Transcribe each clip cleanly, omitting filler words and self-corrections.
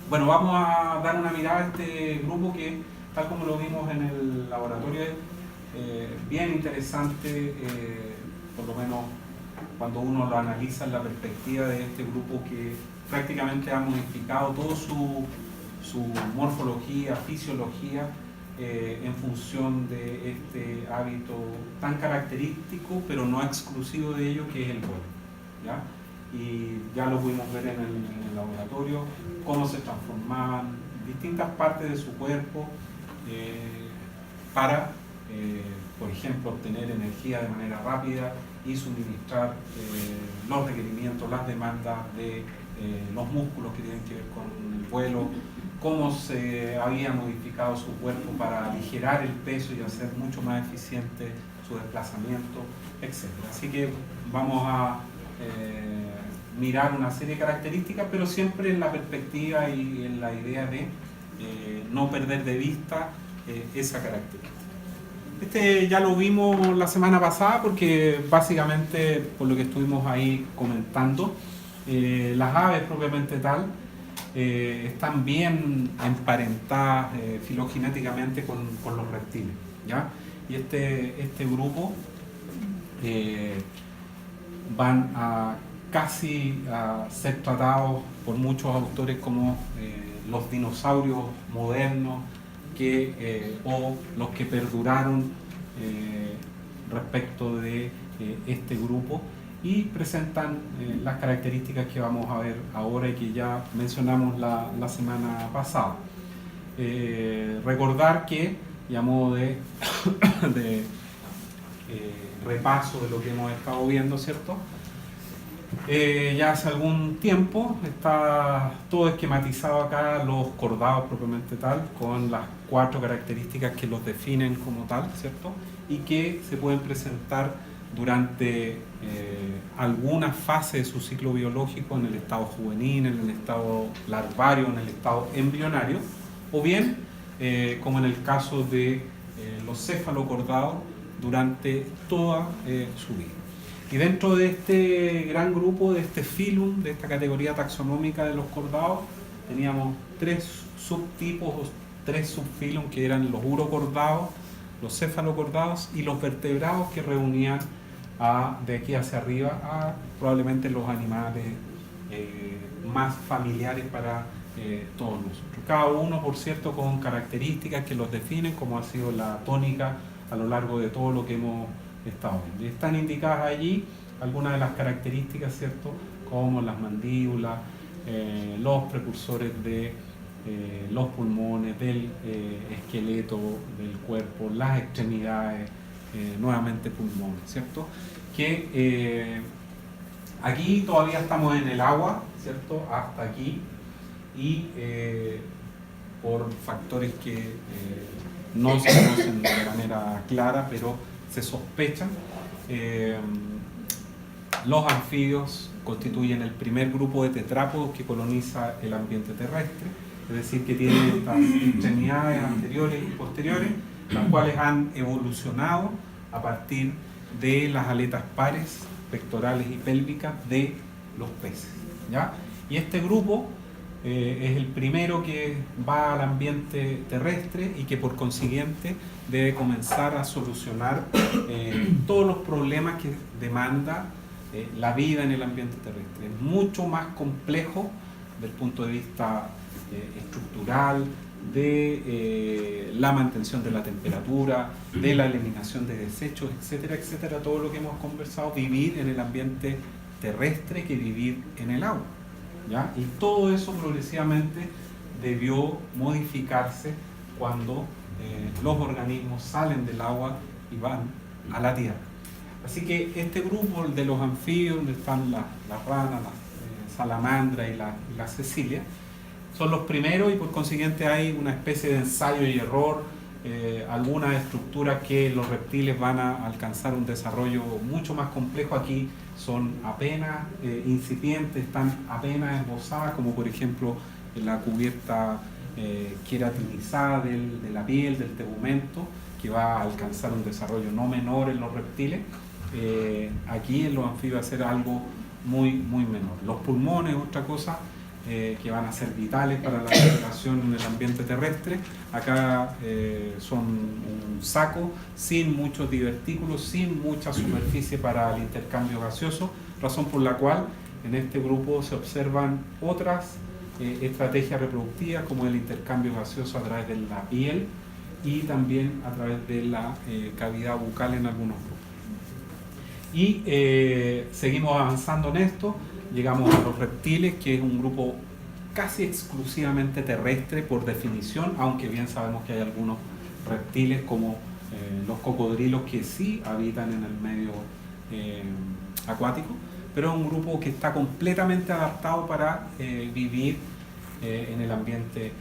Bueno, vamos a dar una mirada a este grupo que, tal como lo vimos en el laboratorio, es bien interesante, por lo menos cuando uno lo analiza en la perspectiva de este grupo que prácticamente ha modificado toda su morfología, fisiología, en función de este hábito tan característico, pero no exclusivo de ello, que es el vuelo, ¿ya? Y ya lo pudimos ver en el laboratorio, cómo se transformaban distintas partes de su cuerpo para, por ejemplo, obtener energía de manera rápida y suministrar los requerimientos, las demandas de los músculos que tienen que ver con el vuelo, cómo se había modificado su cuerpo para aligerar el peso y hacer mucho más eficiente su desplazamiento, etc. Así que vamos a mirar una serie de características, pero siempre en la perspectiva y en la idea de no perder de vista esa característica. Este ya lo vimos la semana pasada porque básicamente por lo que estuvimos ahí comentando, las aves propiamente tal están bien emparentadas filogenéticamente con los reptiles, ¿ya? Y este grupo van a casi a ser tratados por muchos autores como los dinosaurios modernos o los que perduraron respecto de este grupo, y presentan las características que vamos a ver ahora y que ya mencionamos la semana pasada. Recordar que, y a modo de, de repaso de lo que hemos estado viendo, ¿cierto? Ya hace algún tiempo está todo esquematizado acá, los cordados propiamente tal, con las 4 características que los definen como tal, ¿cierto? Y que se pueden presentar durante alguna fase de su ciclo biológico, en el estado juvenil, en el estado larvario, en el estado embrionario, o bien, como en el caso de los cefalocordados, durante toda su vida. Y dentro de este gran grupo, de este filum, de esta categoría taxonómica de los cordados, teníamos 3 subtipos, 3 subfilum, que eran los urocordados, los cefalocordados y los vertebrados, que reunían de aquí hacia arriba a probablemente los animales más familiares para todos nosotros. Cada uno, por cierto, con características que los definen, como ha sido la tónica a lo largo de todo lo que hemos estado viendo. Y están indicadas allí algunas de las características, ¿cierto? Como las mandíbulas, los precursores de los pulmones, del esqueleto del cuerpo, las extremidades, nuevamente pulmones, ¿cierto? Que aquí todavía estamos en el agua, ¿cierto? Hasta aquí, y por factores que no se conocen de manera clara, pero se sospechan, los anfibios constituyen el primer grupo de tetrápodos que coloniza el ambiente terrestre, es decir, que tienen estas extremidades anteriores y posteriores, las cuales han evolucionado a partir de las aletas pares, pectorales y pélvicas de los peces, ¿ya? Y este grupo es el primero que va al ambiente terrestre y que por consiguiente debe comenzar a solucionar todos los problemas que demanda la vida en el ambiente terrestre. Es mucho más complejo desde el punto de vista estructural, de la mantención de la temperatura, de la eliminación de desechos, etcétera, etcétera, todo lo que hemos conversado, vivir en el ambiente terrestre que vivir en el agua, ¿ya? Y todo eso progresivamente debió modificarse cuando los organismos salen del agua y van a la tierra. Así que este grupo de los anfibios, donde están las ranas, las salamandras y la cecilia, son los primeros, y por consiguiente hay una especie de ensayo y error, algunas estructuras que los reptiles van a alcanzar un desarrollo mucho más complejo. Aquí son apenas incipientes, están apenas esbozadas, como por ejemplo la cubierta queratinizada de la piel, del tegumento, que va a alcanzar un desarrollo no menor en los reptiles. Aquí en los anfibios va a ser algo muy menor. Los pulmones, otra cosa que van a ser vitales para la respiración en el ambiente terrestre. Acá son un saco sin muchos divertículos, sin mucha superficie para el intercambio gaseoso, razón por la cual en este grupo se observan otras estrategias reproductivas como el intercambio gaseoso a través de la piel y también a través de la cavidad bucal en algunos grupos. Y seguimos avanzando en esto, llegamos a los reptiles, que es un grupo casi exclusivamente terrestre por definición, aunque bien sabemos que hay algunos reptiles como los cocodrilos que sí habitan en el medio acuático, pero es un grupo que está completamente adaptado para vivir en el ambiente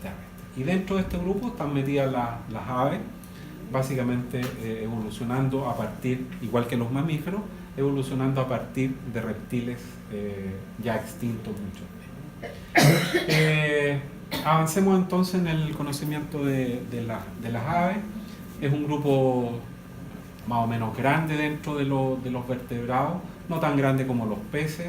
terrestre. Y dentro de este grupo están metidas las aves, básicamente evolucionando a partir, igual que los mamíferos, evolucionando a partir de reptiles ya extintos muchos de ellos. Avancemos entonces en el conocimiento de las aves. Es un grupo más o menos grande dentro de los vertebrados, no tan grande como los peces,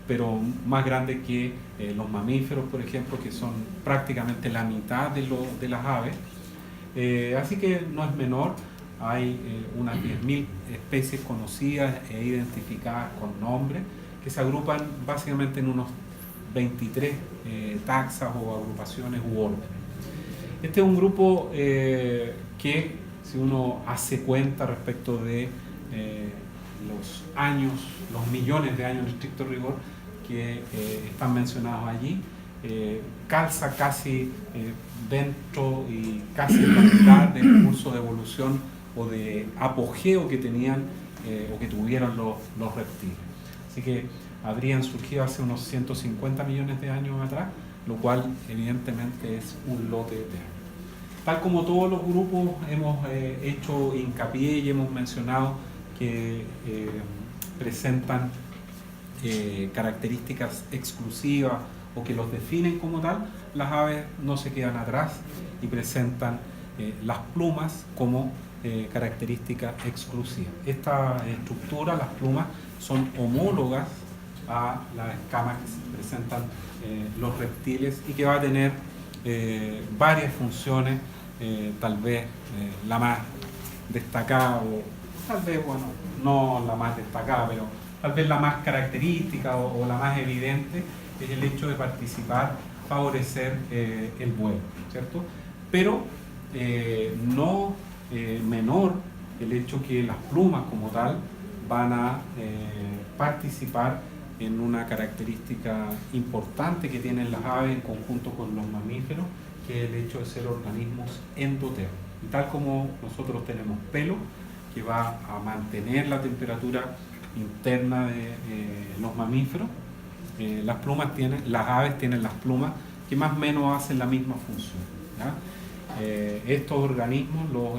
pero más grande que los mamíferos, por ejemplo, que son prácticamente la mitad de las aves. Así que no es menor, hay unas 10.000 especies conocidas e identificadas con nombre, que se agrupan básicamente en unos 23 taxas o agrupaciones u órdenes. Este es un grupo que, si uno hace cuenta respecto de los años, los millones de años en estricto rigor que están mencionados allí, calza casi dentro y casi en la mitad del curso de evolución o de apogeo que tenían o que tuvieron los reptiles. Así que habrían surgido hace unos 150 millones de años atrás, lo cual evidentemente es un lote de años. Tal como todos los grupos hemos hecho hincapié y hemos mencionado que presentan características exclusivas o que los definen como tal, las aves no se quedan atrás y presentan las plumas como característica exclusiva. Esta estructura, las plumas, son homólogas a las escamas que presentan los reptiles y que va a tener varias funciones, tal vez la más destacada o tal vez, bueno, no la más destacada, pero tal vez la más característica o la más evidente es el hecho de participar, favorecer el vuelo, ¿cierto? Pero no menor el hecho que las plumas como tal van a participar en una característica importante que tienen las aves en conjunto con los mamíferos, que es el hecho de ser organismos endotermos. Y tal como nosotros tenemos pelo, que va a mantener la temperatura interna de los mamíferos, las aves tienen las plumas que más o menos hacen la misma función, ¿ya? Estos organismos, los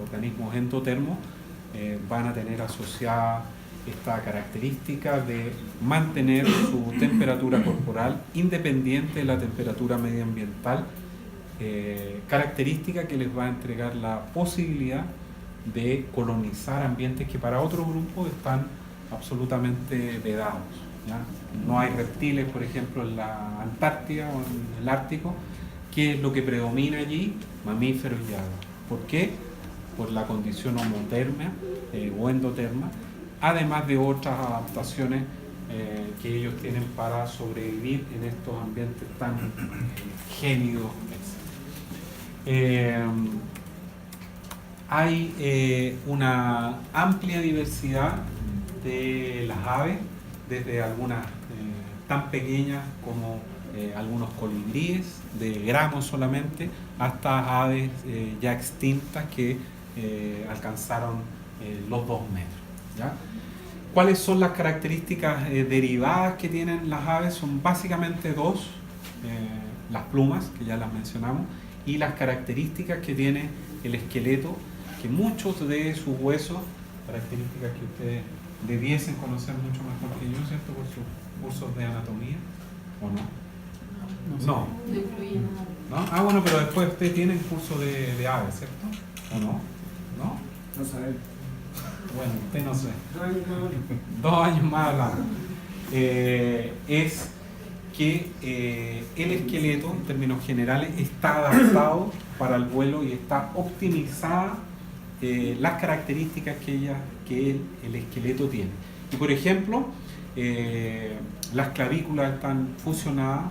organismos endotermos, van a tener asociada esta característica de mantener su temperatura corporal independiente de la temperatura medioambiental, característica que les va a entregar la posibilidad de colonizar ambientes que para otros grupos están absolutamente vedados, ¿ya? No hay reptiles, por ejemplo, en la Antártida o en el Ártico. ¿Qué es lo que predomina allí? Mamíferos y aves. ¿Por qué? Por la condición homoterma o endoterma, además de otras adaptaciones que ellos tienen para sobrevivir en estos ambientes tan gélidos, etc. Hay una amplia diversidad de las aves, desde algunas tan pequeñas como algunos colibríes de gramos solamente, hasta aves ya extintas que alcanzaron los 2 metros, ¿ya? ¿Cuáles son las características derivadas que tienen las aves? Son básicamente dos, las plumas, que ya las mencionamos, y las características que tiene el esqueleto, que muchos de sus huesos, características que ustedes debiesen conocer mucho mejor que yo, ¿cierto? Por sus cursos de anatomía, ¿o no? No. ¿No? Ah, bueno, pero después ustedes tienen curso de aves, ¿cierto? ¿O no? ¿No? No sabemos. Bueno, usted no sé. 2 años más. 2 años más hablando. Es que el esqueleto, en términos generales, está adaptado para el vuelo y está optimizada las características que el esqueleto tiene. Y por ejemplo, las clavículas están fusionadas.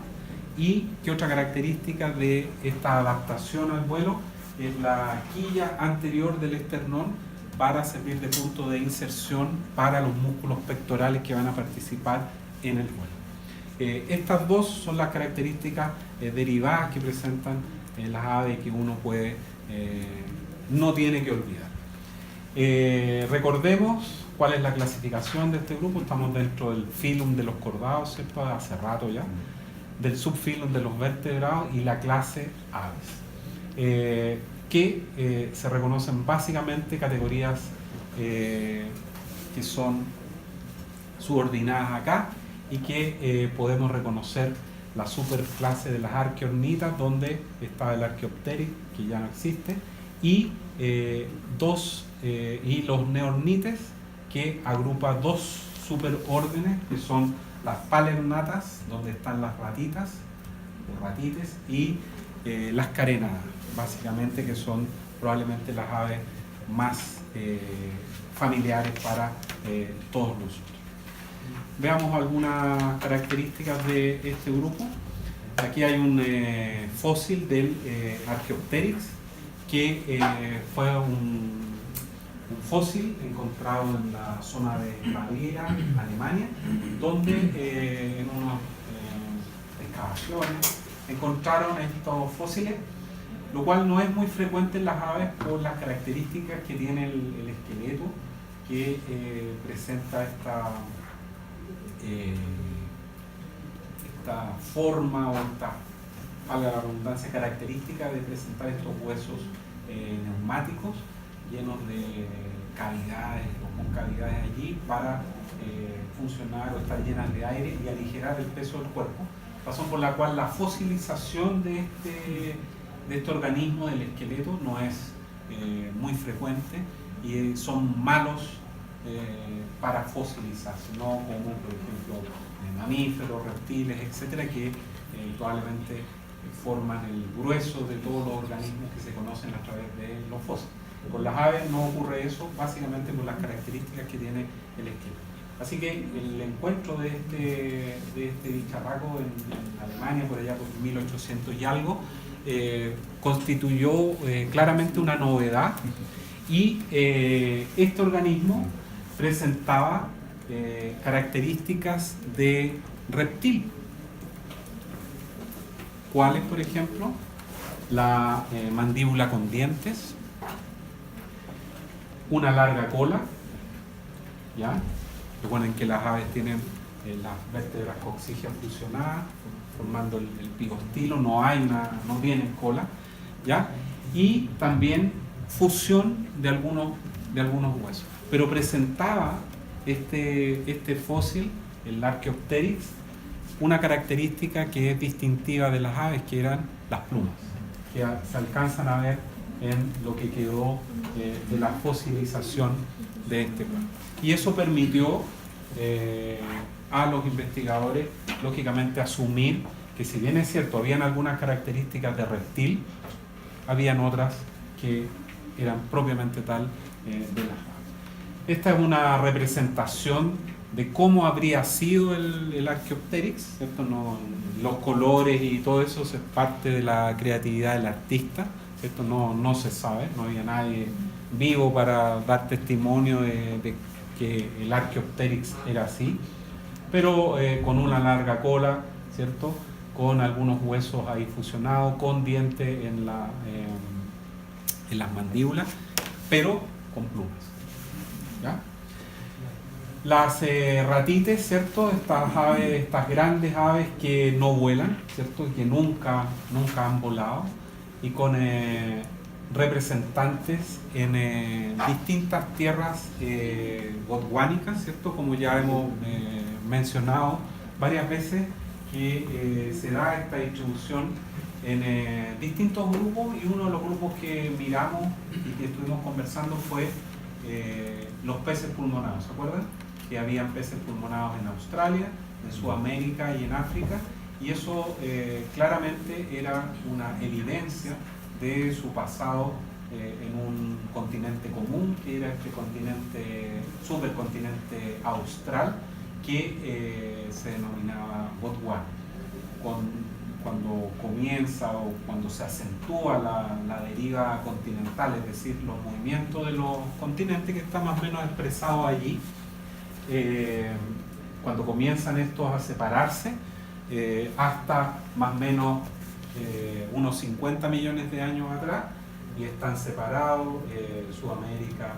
¿Y qué otra característica de esta adaptación al vuelo? Es la quilla anterior del esternón para servir de punto de inserción para los músculos pectorales que van a participar en el vuelo. Estas dos son las características derivadas que presentan las aves que uno puede, no tiene que olvidar. Recordemos cuál es la clasificación de este grupo. Estamos dentro del filum de los cordados, ¿cierto? Hace rato ya. Del subfilum de los vertebrados y la clase aves, que se reconocen básicamente categorías que son subordinadas acá y que podemos reconocer la superclase de las arqueornitas, donde está el Archaeopteryx, que ya no existe, y los neornites, que agrupa dos superórdenes que son las palernatas, donde están las ratitas o ratites, y las carenadas, básicamente, que son probablemente las aves más familiares para todos nosotros. Veamos algunas características de este grupo. Aquí hay un fósil del Archaeopteryx, que fue un fósil encontrado en la zona de Baviera, Alemania, donde en unas excavaciones encontraron estos fósiles, lo cual no es muy frecuente en las aves por las características que tiene el esqueleto, que presenta esta forma, o esta, valga la redundancia, característica de presentar estos huesos neumáticos llenos de cavidades o con cavidades allí para funcionar o estar llenas de aire y aligerar el peso del cuerpo, razón por la cual la fosilización de este organismo del esqueleto no es muy frecuente y son malos para fosilizarse, no como por ejemplo mamíferos, reptiles, etcétera, que probablemente forman el grueso de todos los organismos que se conocen a través de los fósiles. Con las aves no ocurre eso, básicamente por las características que tiene el esqueleto. Así que el encuentro de este bicharraco en Alemania, por allá por 1800 y algo, constituyó claramente una novedad, y este organismo presentaba características de reptil. ¿Cuáles, por ejemplo? La mandíbula con dientes, una larga cola, ¿ya? Recuerden que las aves tienen las vértebras coxígeas fusionadas, formando el pigostilo, no tienen cola, ¿ya? Y también fusión de algunos huesos. Pero presentaba este fósil, el Archaeopteryx, una característica que es distintiva de las aves, que eran las plumas, que se alcanzan a ver en lo que quedó de la fosilización de este cuerpo. Y eso permitió a los investigadores, lógicamente, asumir que, si bien es cierto, habían algunas características de reptil, habían otras que eran propiamente tal de las aves. Esta es una representación de cómo habría sido el Archaeopteryx, ¿cierto? Los colores y todo eso es parte de la creatividad del artista. Esto no se sabe, no había nadie vivo para dar testimonio de que el Archaeopteryx era así, pero con una larga cola, ¿cierto? Con algunos huesos ahí fusionados, con dientes en las mandíbulas, pero con plumas, ¿ya? Las ratites, ¿cierto? Estas grandes aves que no vuelan, ¿cierto? Que nunca han volado, y con representantes en distintas tierras gondwanicas, ¿cierto? Como ya hemos mencionado varias veces, que se da esta distribución en distintos grupos, y uno de los grupos que miramos y que estuvimos conversando fue los peces pulmonados. ¿Se acuerdan? Que habían peces pulmonados en Australia, en Sudamérica y en África, y eso claramente era una evidencia de su pasado en un continente común, que era este continente, supercontinente austral, que se denominaba Gondwana. Cuando comienza o cuando se acentúa la deriva continental, es decir, los movimientos de los continentes, que está más o menos expresado allí, cuando comienzan estos a separarse, hasta más o menos unos 50 millones de años atrás, y están separados. Sudamérica,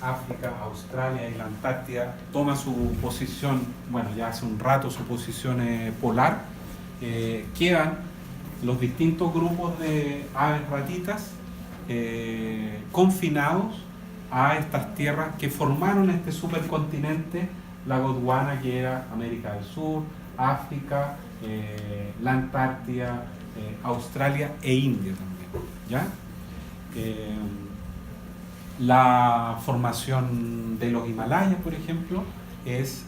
África, Australia y la Antártida toma su posición, bueno, ya hace un rato su posición polar. Quedan los distintos grupos de aves ratitas confinados a estas tierras que formaron este supercontinente, la Gondwana, que era América del Sur, África, la Antártida, Australia e India también, ¿ya? La formación de los Himalayas, por ejemplo, es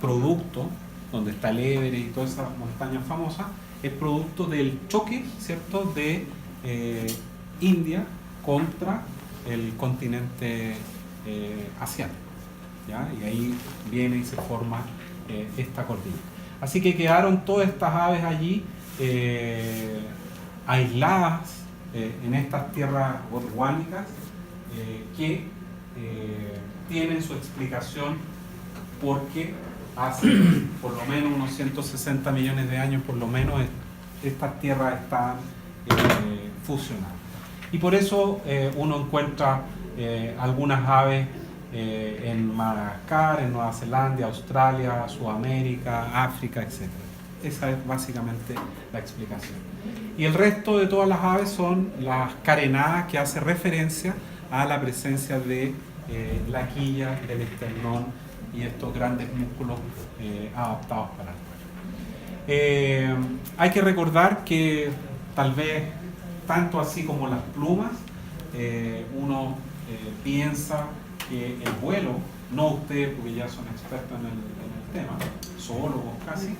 producto, donde está el Everest y todas esas montañas famosas, es producto del choque, ¿cierto?, de India contra el continente asiático, ¿ya? Y ahí viene y se forma esta cordillera. Así que quedaron todas estas aves allí aisladas en estas tierras gondwanicas, que tienen su explicación porque hace por lo menos unos 160 millones de años, por lo menos, estas tierras están fusionadas. Y por eso uno encuentra algunas aves en Madagascar, en Nueva Zelanda, Australia, Sudamérica, África, etc. Esa es básicamente la explicación. Y el resto de todas las aves son las carenadas, que hace referencia a la presencia de la quilla, del esternón y estos grandes músculos adaptados para el vuelo. Hay que recordar que tal vez, tanto así como las plumas, uno piensa que el vuelo, no ustedes porque ya son expertos en el tema, zoólogos casi,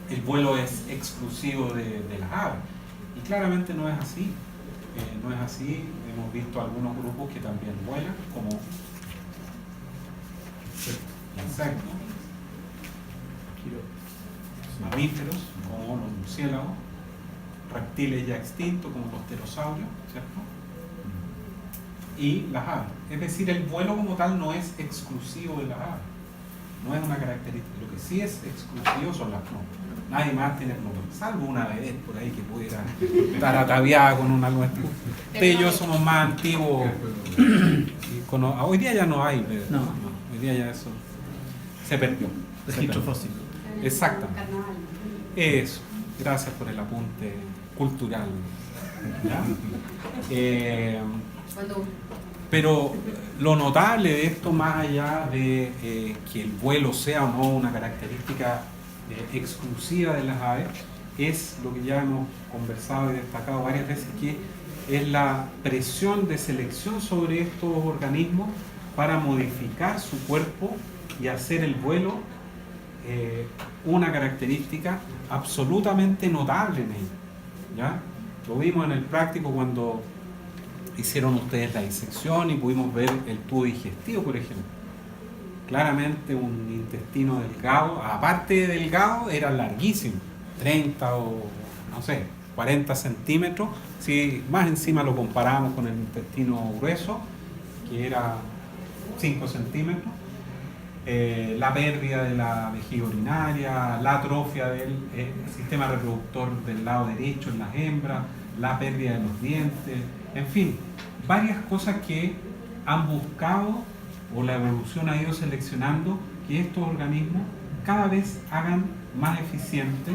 el vuelo es exclusivo de las aves, y claramente no es así. No es así. Hemos visto algunos grupos que también vuelan, como insectos, mamíferos, como los murciélagos, reptiles ya extintos, como los pterosaurios, ¿cierto? Y las aves. Es decir, el vuelo como tal no es exclusivo de las aves, no es una característica. Lo que sí es exclusivo son las plumas. Nadie más tiene plumas, salvo una vedette por ahí que pudiera estar ataviada con una nuestra. Ustedes y yo somos más antiguos. Hoy día ya no hay vedette. No, hoy día ya eso se perdió. Registro fósil. Exactamente. Eso. Gracias por el apunte cultural. Pero lo notable de esto, más allá de que el vuelo sea o no una característica exclusiva de las aves, es lo que ya hemos conversado y destacado varias veces, que es la presión de selección sobre estos organismos para modificar su cuerpo y hacer el vuelo una característica absolutamente notable en ellos, ¿ya? Lo vimos en el práctico cuando hicieron ustedes la disección y pudimos ver el tubo digestivo, por ejemplo. Claramente un intestino delgado, aparte de delgado, era larguísimo, 30 o no sé, 40 centímetros. Si más encima lo comparamos con el intestino grueso, que era 5 centímetros, la pérdida de la vejiga urinaria, la atrofia del sistema reproductor del lado derecho en las hembras, la pérdida de los dientes, en fin, varias cosas que han buscado, o la evolución ha ido seleccionando, que estos organismos cada vez hagan más eficiente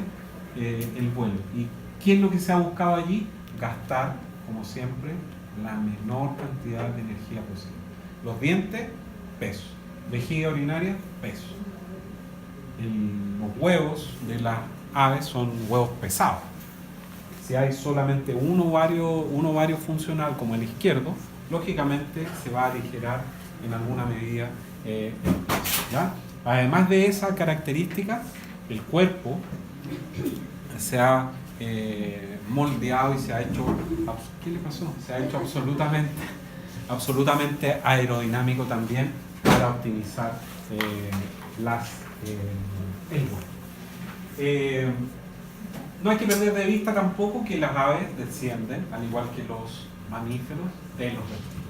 el vuelo. ¿Y qué es lo que se ha buscado allí? Gastar, como siempre, la menor cantidad de energía posible. Los dientes, peso. Vejiga urinaria, peso. Los huevos de las aves son huevos pesados. Si hay solamente un ovario funcional, como el izquierdo, lógicamente se va a aligerar en alguna medida el peso, ¿ya? Además de esa característica, el cuerpo se ha moldeado y se ha hecho, ¿qué le pasó? Se ha hecho absolutamente aerodinámico también para optimizar el vuelo. No hay que perder de vista tampoco que las aves descienden, al igual que los mamíferos, de los reptiles.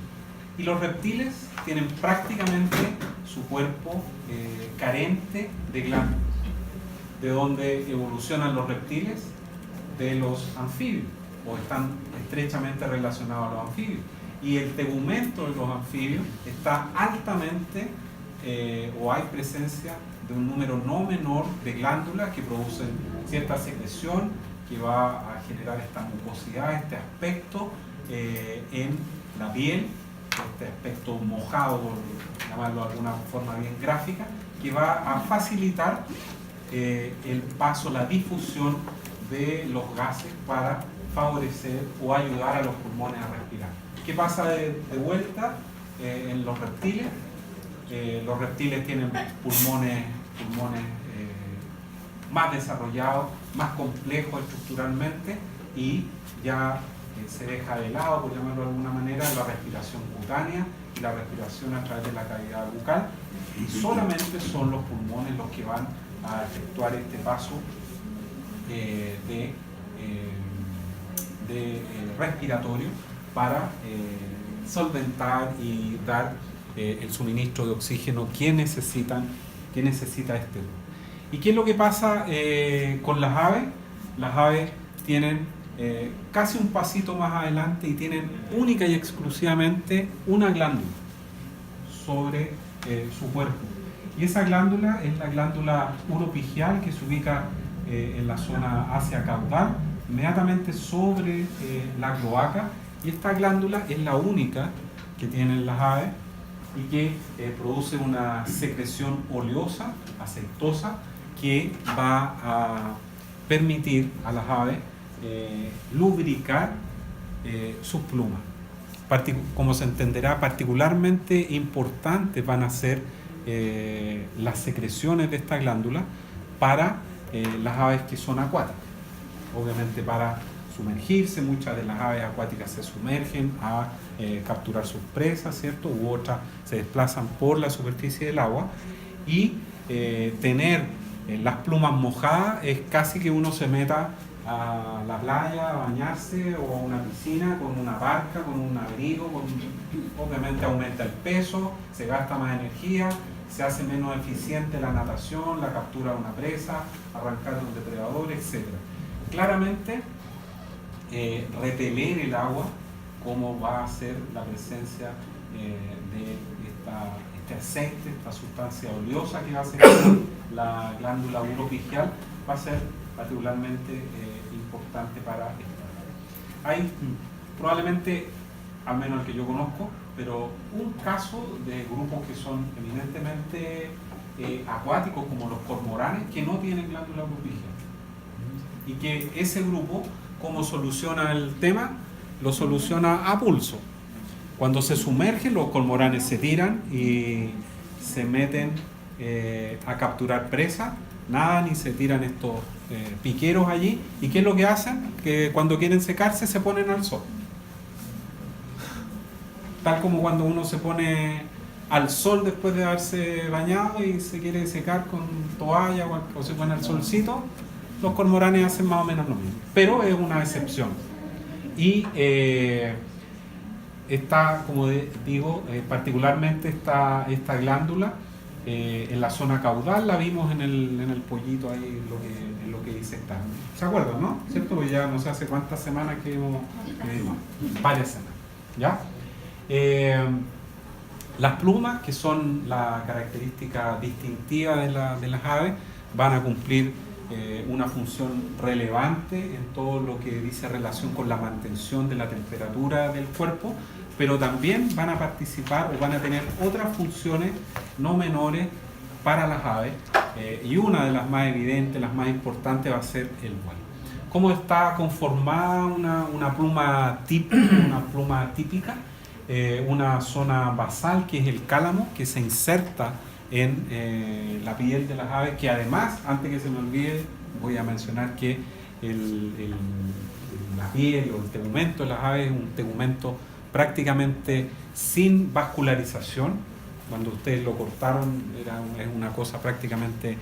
Y los reptiles tienen prácticamente su cuerpo carente de glándulas. ¿De dónde evolucionan los reptiles? De los anfibios, o están estrechamente relacionados a los anfibios. Y el tegumento de los anfibios está altamente, o hay presencia de un número no menor de glándulas que producen cierta secreción que va a generar esta mucosidad, este aspecto en la piel, este aspecto mojado, por llamarlo de alguna forma bien gráfica, que va a facilitar el paso, la difusión de los gases para favorecer o ayudar a los pulmones a respirar. ¿Qué pasa de vuelta en los reptiles? Los reptiles tienen pulmones más desarrollados, más complejos estructuralmente, y ya se deja de lado, por llamarlo de alguna manera, la respiración cutánea y la respiración a través de la cavidad bucal, y solamente son los pulmones los que van a efectuar este paso respiratorio para solventar y dar el suministro de oxígeno que necesita este grupo. ¿Y qué es lo que pasa con las aves? Las aves tienen casi un pasito más adelante y tienen única y exclusivamente una glándula sobre su cuerpo. Y esa glándula es la glándula uropigial, que se ubica en la zona hacia caudal, inmediatamente sobre la cloaca, y esta glándula es la única que tienen las aves y que produce una secreción oleosa, aceitosa, que va a permitir a las aves lubricar sus plumas. Como se entenderá, particularmente importantes van a ser las secreciones de esta glándula para las aves que son acuáticas. Obviamente, para sumergirse, muchas de las aves acuáticas se sumergen a capturar sus presas, ¿cierto? U otras se desplazan por la superficie del agua, y tener las plumas mojadas es casi que uno se meta a la playa a bañarse, o a una piscina con una barca, con un abrigo, obviamente aumenta el peso, se gasta más energía, se hace menos eficiente la natación, la captura de una presa, arrancar de un depredador, etc. Claramente, repeler el agua, como va a ser la presencia de este aceite, esta sustancia oleosa que va a secretar la glándula uropigial, va a ser particularmente importante para esto. Hay probablemente, al menos el que yo conozco, pero un caso de grupos que son eminentemente acuáticos, como los cormoranes, que no tienen glándula uropigial. Y que ese grupo, ¿cómo soluciona el tema? Lo soluciona a pulso. Cuando se sumergen, los cormoranes se tiran y se meten a capturar presa, nadan y se tiran estos piqueros allí. ¿Y qué es lo que hacen? Que cuando quieren secarse se ponen al sol. Tal como cuando uno se pone al sol después de haberse bañado y se quiere secar con toalla o se pone al solcito, los cormoranes hacen más o menos lo mismo. Pero es una excepción. Y está, como digo, particularmente esta glándula en la zona caudal, la vimos en el pollito ahí, en lo que dice esta. ¿Se acuerdan, no? ¿Cierto? Porque ya no sé hace cuántas semanas que vimos, varias semanas, ¿ya? Las plumas, que son la característica distintiva de las aves, van a cumplir una función relevante en todo lo que dice relación con la mantención de la temperatura del cuerpo, pero también van a participar o van a tener otras funciones no menores para las aves, y una de las más evidentes, las más importantes, va a ser el vuelo. ¿Cómo está conformada una pluma típica? Una zona basal, que es el cálamo, que se inserta en la piel de las aves, que además, antes que se me olvide, voy a mencionar que la piel o el tegumento de las aves es un tegumento prácticamente sin vascularización. Cuando ustedes lo cortaron es una cosa prácticamente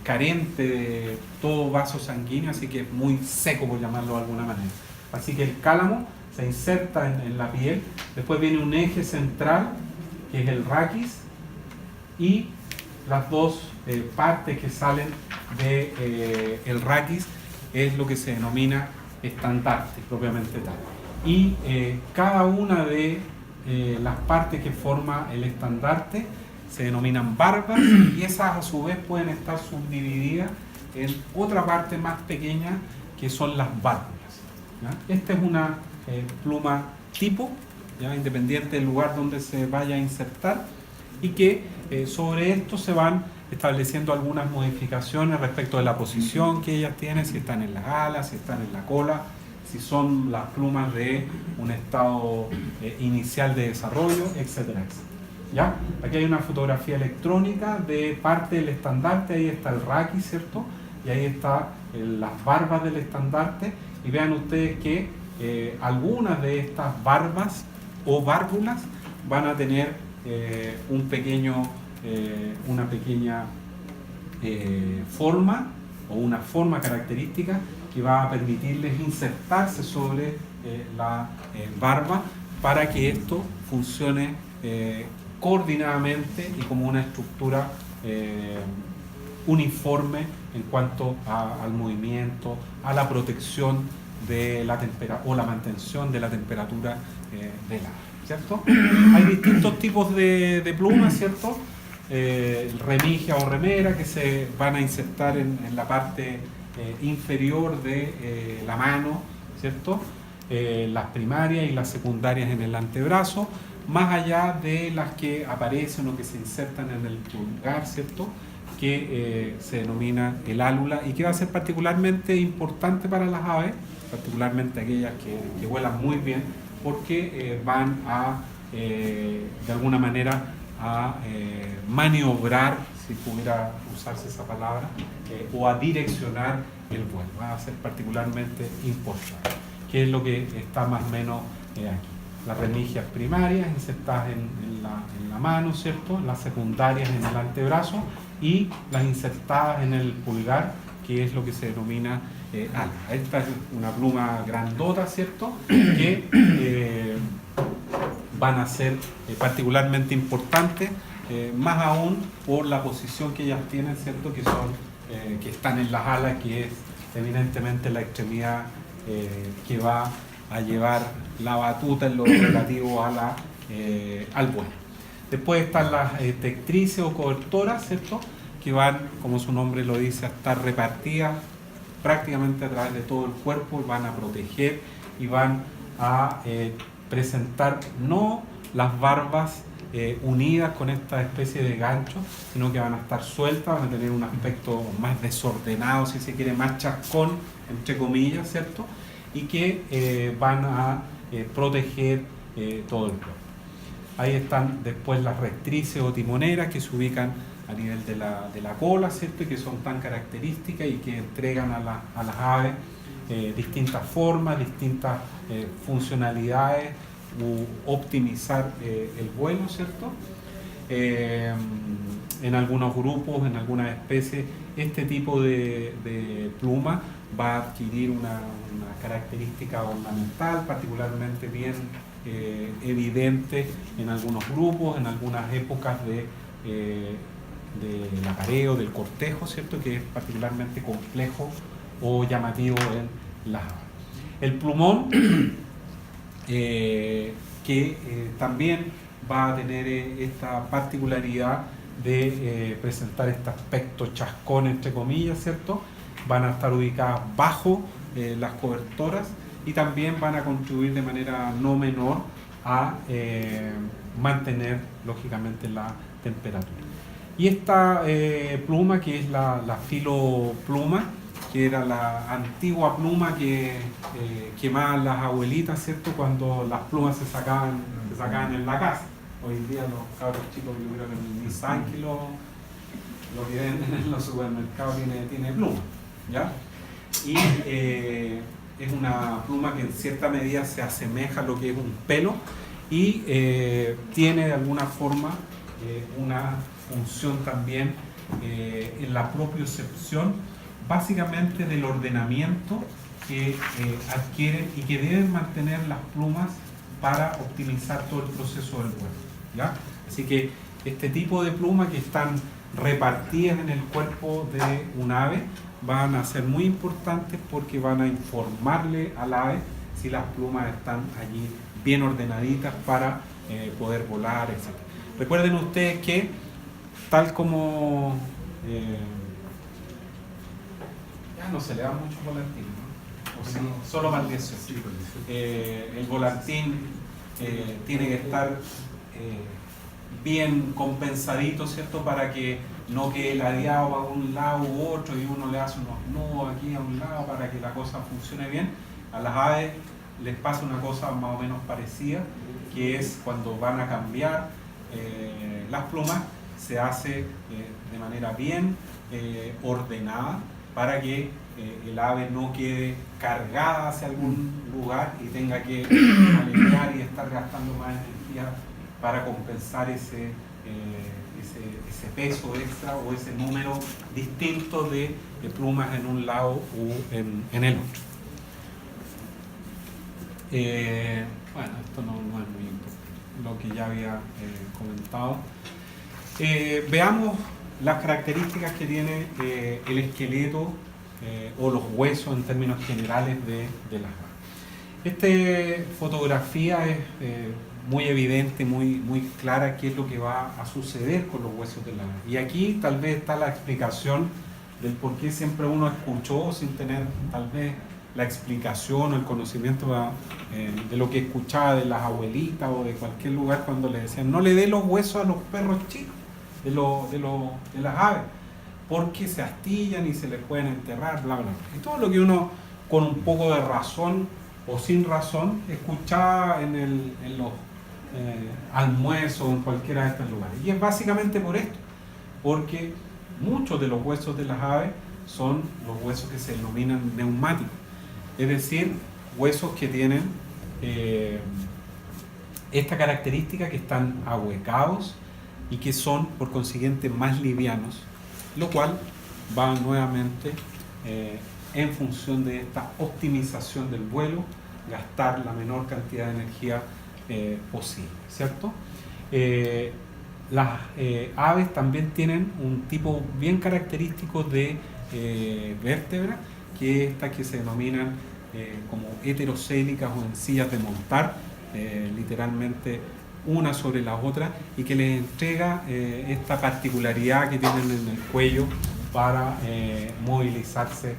carente de todo vaso sanguíneo, así que es muy seco, por llamarlo de alguna manera. Así que el cálamo se inserta en la piel, después viene un eje central que es el raquis, y las dos partes que salen del raquis es lo que se denomina estandarte propiamente tal. Y cada una de las partes que forma el estandarte se denominan barbas, y esas a su vez pueden estar subdivididas en otra parte más pequeña que son las válvulas, ¿ya? Esta es una pluma tipo, ¿ya? Independiente del lugar donde se vaya a insertar, y que sobre esto se van estableciendo algunas modificaciones respecto de la posición que ellas tienen, si están en las alas, si están en la cola, si son las plumas de un estado inicial de desarrollo, etcétera, etcétera. ¿Ya? Aquí hay una fotografía electrónica de parte del estandarte, ahí está el raquis, ¿cierto? Y ahí están las barbas del estandarte, y vean ustedes que algunas de estas barbas o válvulas van a tener una pequeña forma o una forma característica que va a permitirles insertarse sobre la barba para que esto funcione coordinadamente y como una estructura uniforme en cuanto al movimiento, a la protección de la temperatura o la mantención de la temperatura del aire, ¿cierto? Hay distintos tipos de plumas, ¿cierto? Remigia o remera, que se van a insertar en la parte inferior de la mano, ¿cierto? Las primarias y las secundarias en el antebrazo, más allá de las que aparecen o que se insertan en el pulgar, ¿cierto? Que se denomina el álula, y que va a ser particularmente importante para las aves, particularmente aquellas que vuelan muy bien, porque van a, de alguna manera, a maniobrar, si pudiera usarse esa palabra, o a direccionar el vuelo. Va a ser particularmente importante, que es lo que está más o menos aquí. Las remigias primarias insertadas en la mano, ¿cierto? Las secundarias en el antebrazo, y las insertadas en el pulgar, que es lo que se denomina ala. Esta es una pluma grandota, ¿cierto? Que van a ser particularmente importantes, más aún por la posición que ellas tienen, ¿cierto? Que están en las alas, que es evidentemente la extremidad que va a llevar la batuta en lo relativo al vuelo. Después están las tectrices o cobertoras, ¿cierto? Que van, como su nombre lo dice, a estar repartidas prácticamente a través de todo el cuerpo, van a proteger y van a presentar no las barbas unidas con esta especie de gancho, sino que van a estar sueltas, van a tener un aspecto más desordenado, si se quiere, más chascón, entre comillas, ¿cierto? Y que van a proteger todo el cuerpo. Ahí están después las rectrices o timoneras, que se ubican a nivel de la cola, ¿cierto? Y que son tan características y que entregan a las aves distintas formas, distintas funcionalidades, u optimizar el vuelo, ¿cierto? En algunos grupos, en algunas especies, este tipo de pluma va a adquirir una característica ornamental particularmente bien evidente en algunos grupos, en algunas épocas del apareo, del cortejo, ¿cierto? Que es particularmente complejo o llamativo en las aves. El plumón, que también va a tener esta particularidad de presentar este aspecto chascón, entre comillas, ¿cierto? Van a estar ubicadas bajo las cobertoras, y también van a contribuir de manera no menor a mantener lógicamente la temperatura. Y esta pluma, que es la filopluma, que era la antigua pluma que quemaban las abuelitas, ¿cierto? Cuando las plumas se sacaban en la casa, hoy día los cabros chicos, yo creo que ni saben que lo que venden en los supermercados tiene pluma, ¿ya? Y es una pluma que en cierta medida se asemeja a lo que es un pelo y tiene de alguna forma una función también en la propiocepción, básicamente del ordenamiento que adquieren y que deben mantener las plumas para optimizar todo el proceso del vuelo, ¿ya? Así que este tipo de plumas que están repartidas en el cuerpo de un ave van a ser muy importantes porque van a informarle al ave si las plumas están allí bien ordenaditas para poder volar, etc. Recuerden ustedes que tal como ya no se le da mucho volantín, ¿no? O sí, solo para el 18. El volantín tiene que estar bien compensadito, ¿cierto? Para que no quede ladeado para un lado u otro y uno le hace unos nudos aquí a un lado para que la cosa funcione bien. A las aves les pasa una cosa más o menos parecida, que es cuando van a cambiar las plumas, se hace de manera bien ordenada para que el ave no quede cargada hacia algún lugar y tenga que alejar y estar gastando más energía para compensar ese peso extra o ese número distinto de plumas en un lado u en el otro. Bueno, esto no es muy importante, lo que ya había comentado. Veamos las características que tiene el esqueleto o los huesos en términos generales de las aves. Esta fotografía es muy evidente, muy clara qué es lo que va a suceder con los huesos de la ave. Y aquí tal vez está la explicación del por qué siempre uno escuchó sin tener tal vez la explicación o el conocimiento de lo que escuchaba de las abuelitas o de cualquier lugar cuando le decían no le dé los huesos a los perros chicos de las aves porque se astillan y se les pueden enterrar, bla, bla, bla. Y todo lo que uno con un poco de razón o sin razón escuchaba en los almuerzos en cualquiera de estos lugares. Y es básicamente por esto, porque muchos de los huesos de las aves son los huesos que se denominan neumáticos, es decir, huesos que tienen esta característica, que están ahuecados y que son por consiguiente más livianos, lo cual va nuevamente en función de esta optimización del vuelo, gastar la menor cantidad de energía posible, ¿cierto? Las aves también tienen un tipo bien característico de vértebra, que es esta que se denominan como heterocélicas o encías de montar, literalmente una sobre la otra, y que les entrega esta particularidad que tienen en el cuello para movilizarse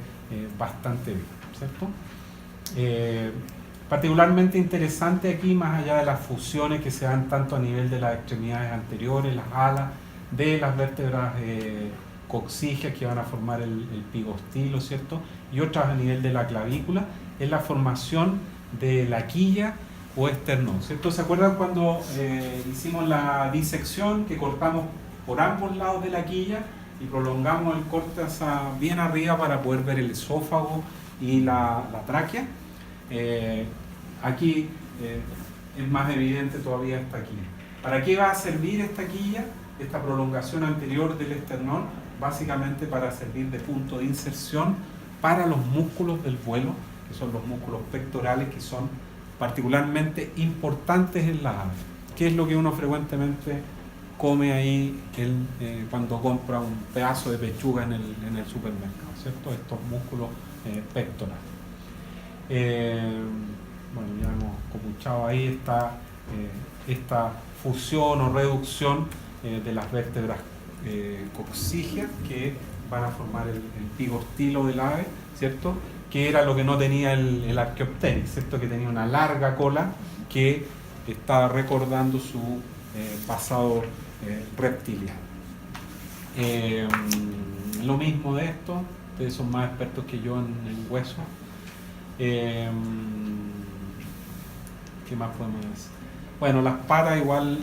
bastante bien, ¿cierto? Particularmente interesante aquí, más allá de las fusiones que se dan tanto a nivel de las extremidades anteriores, las alas, de las vértebras coxígeas que van a formar el pigostilo, ¿cierto? Y otras a nivel de la clavícula, es la formación de la quilla o esternón, ¿cierto? ¿Se acuerdan cuando hicimos la disección, que cortamos por ambos lados de la quilla y prolongamos el corte hacia bien arriba para poder ver el esófago y la tráquea? Aquí es más evidente todavía esta quilla. ¿Para qué va a servir esta quilla? Esta prolongación anterior del esternón, básicamente para servir de punto de inserción para los músculos del vuelo, que son los músculos pectorales, que son particularmente importantes en las aves. ¿Qué es lo que uno frecuentemente come ahí cuando compra un pedazo de pechuga en el supermercado, ¿cierto? Estos músculos pectorales. Bueno, ya hemos comuchado ahí esta fusión o reducción de las vértebras coxígeas que van a formar el pigostilo del ave, ¿cierto? Que era lo que no tenía el Archaeopteryx, ¿cierto? Que tenía una larga cola que estaba recordando su pasado reptiliano. Lo mismo de esto, ustedes son más expertos que yo en el hueso. ¿Qué más podemos decir? Bueno, las patas igual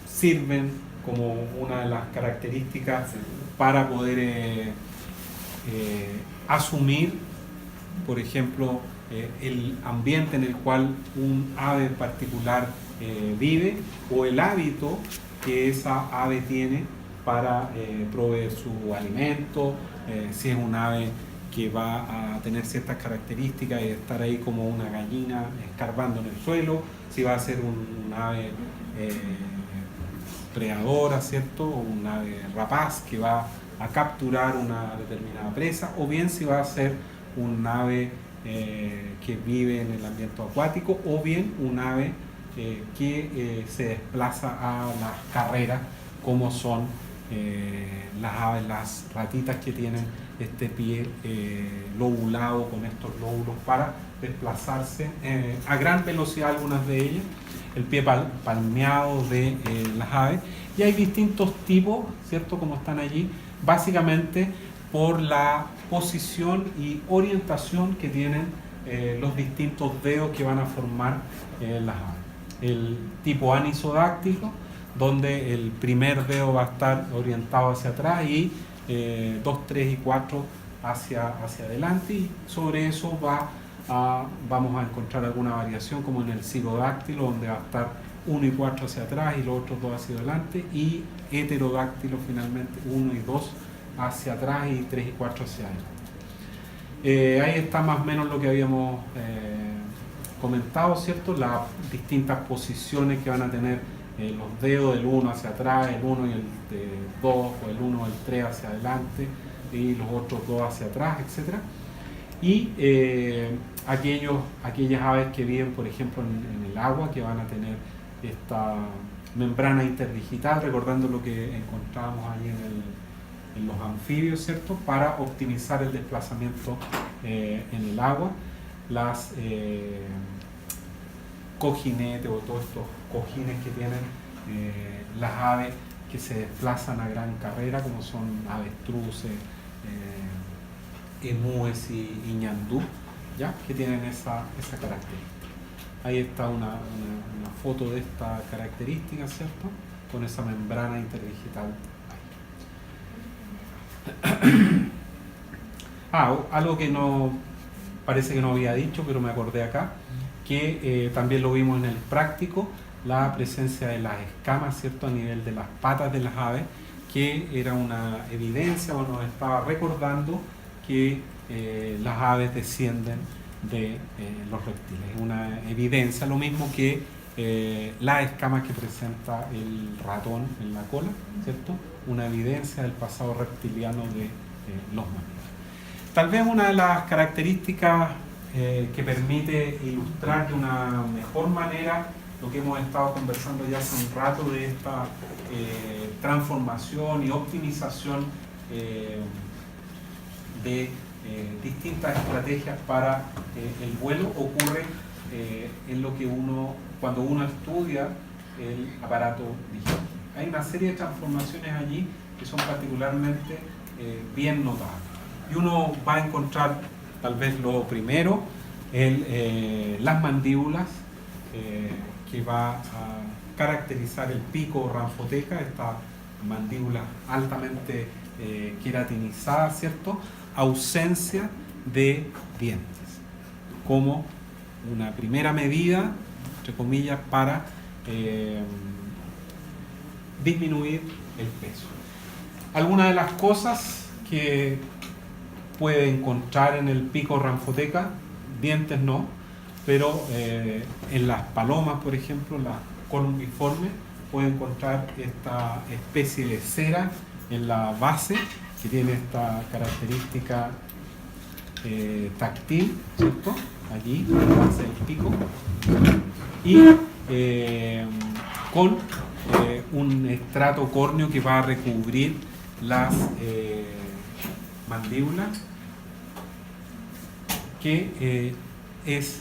sirven como una de las características para poder asumir, por ejemplo, el ambiente en el cual un ave en particular vive, o el hábito que esa ave tiene para proveer su alimento, si es un ave que va a tener ciertas características y estar ahí como una gallina escarbando en el suelo, si va a ser un ave predadora, ¿cierto? O un ave rapaz que va a capturar una determinada presa, o bien si va a ser un ave que vive en el ambiente acuático, o bien un ave que se desplaza a las carreras, como son las aves, las ratitas que tienen este pie lobulado con estos lóbulos para desplazarse a gran velocidad, algunas de ellas, el pie palmeado de las aves. Y hay distintos tipos, ¿cierto? Como están allí, básicamente por la posición y orientación que tienen los distintos dedos que van a formar las aves. El tipo anisodáctilo, donde el primer dedo va a estar orientado hacia atrás y 2, 3 y 4 hacia adelante, y sobre eso vamos a encontrar alguna variación, como en el cigodáctilo, donde va a estar 1 y 4 hacia atrás y los otros 2 hacia adelante, y heterodáctilo finalmente 1 y 2 hacia atrás y 3 y 4 hacia adelante. Ahí está más o menos lo que habíamos comentado, ¿cierto? Las distintas posiciones que van a tener los dedos, el 1 hacia atrás, el 1 y el 2, o el 1 o el 3 hacia adelante, y los otros 2 hacia atrás, etc. Y aquellas aves que viven, por ejemplo, en el agua, que van a tener esta membrana interdigital, recordando lo que encontrábamos ahí en los anfibios, ¿cierto? Para optimizar el desplazamiento en el agua. Las cojinetes, o todos estos cojines que tienen las aves que se desplazan a gran carrera, como son avestruces, emúes y ñandú, ¿ya? Que tienen esa característica. Ahí está una foto de esta característica, ¿cierto? Con esa membrana interdigital. Algo que no parece que no había dicho, pero me acordé acá, que también lo vimos en el práctico, la presencia de las escamas, ¿cierto? A nivel de las patas de las aves, que era una evidencia, o nos estaba recordando que las aves descienden de los reptiles. Es una evidencia, lo mismo que las escamas que presenta el ratón en la cola, ¿cierto? Una evidencia del pasado reptiliano de los mamíferos. Tal vez una de las características que permite ilustrar de una mejor manera lo que hemos estado conversando ya hace un rato, de esta transformación y optimización de distintas estrategias para el vuelo, ocurre en lo que cuando uno estudia el aparato digestive. Hay una serie de transformaciones allí que son particularmente bien notadas. Y uno va a encontrar, tal vez lo primero, las mandíbulas, que va a caracterizar el pico Rhamphotheca, esta mandíbula altamente queratinizada, ¿cierto? Ausencia de dientes, como una primera medida, entre comillas, para disminuir el peso. Algunas de las cosas que puede encontrar en el pico Rhamphotheca, dientes no, pero en las palomas, por ejemplo, las columbiformes, puede encontrar esta especie de cera en la base, que tiene esta característica táctil, ¿cierto? Allí, en la base del pico, y con un estrato córneo que va a recubrir las mandíbulas, que es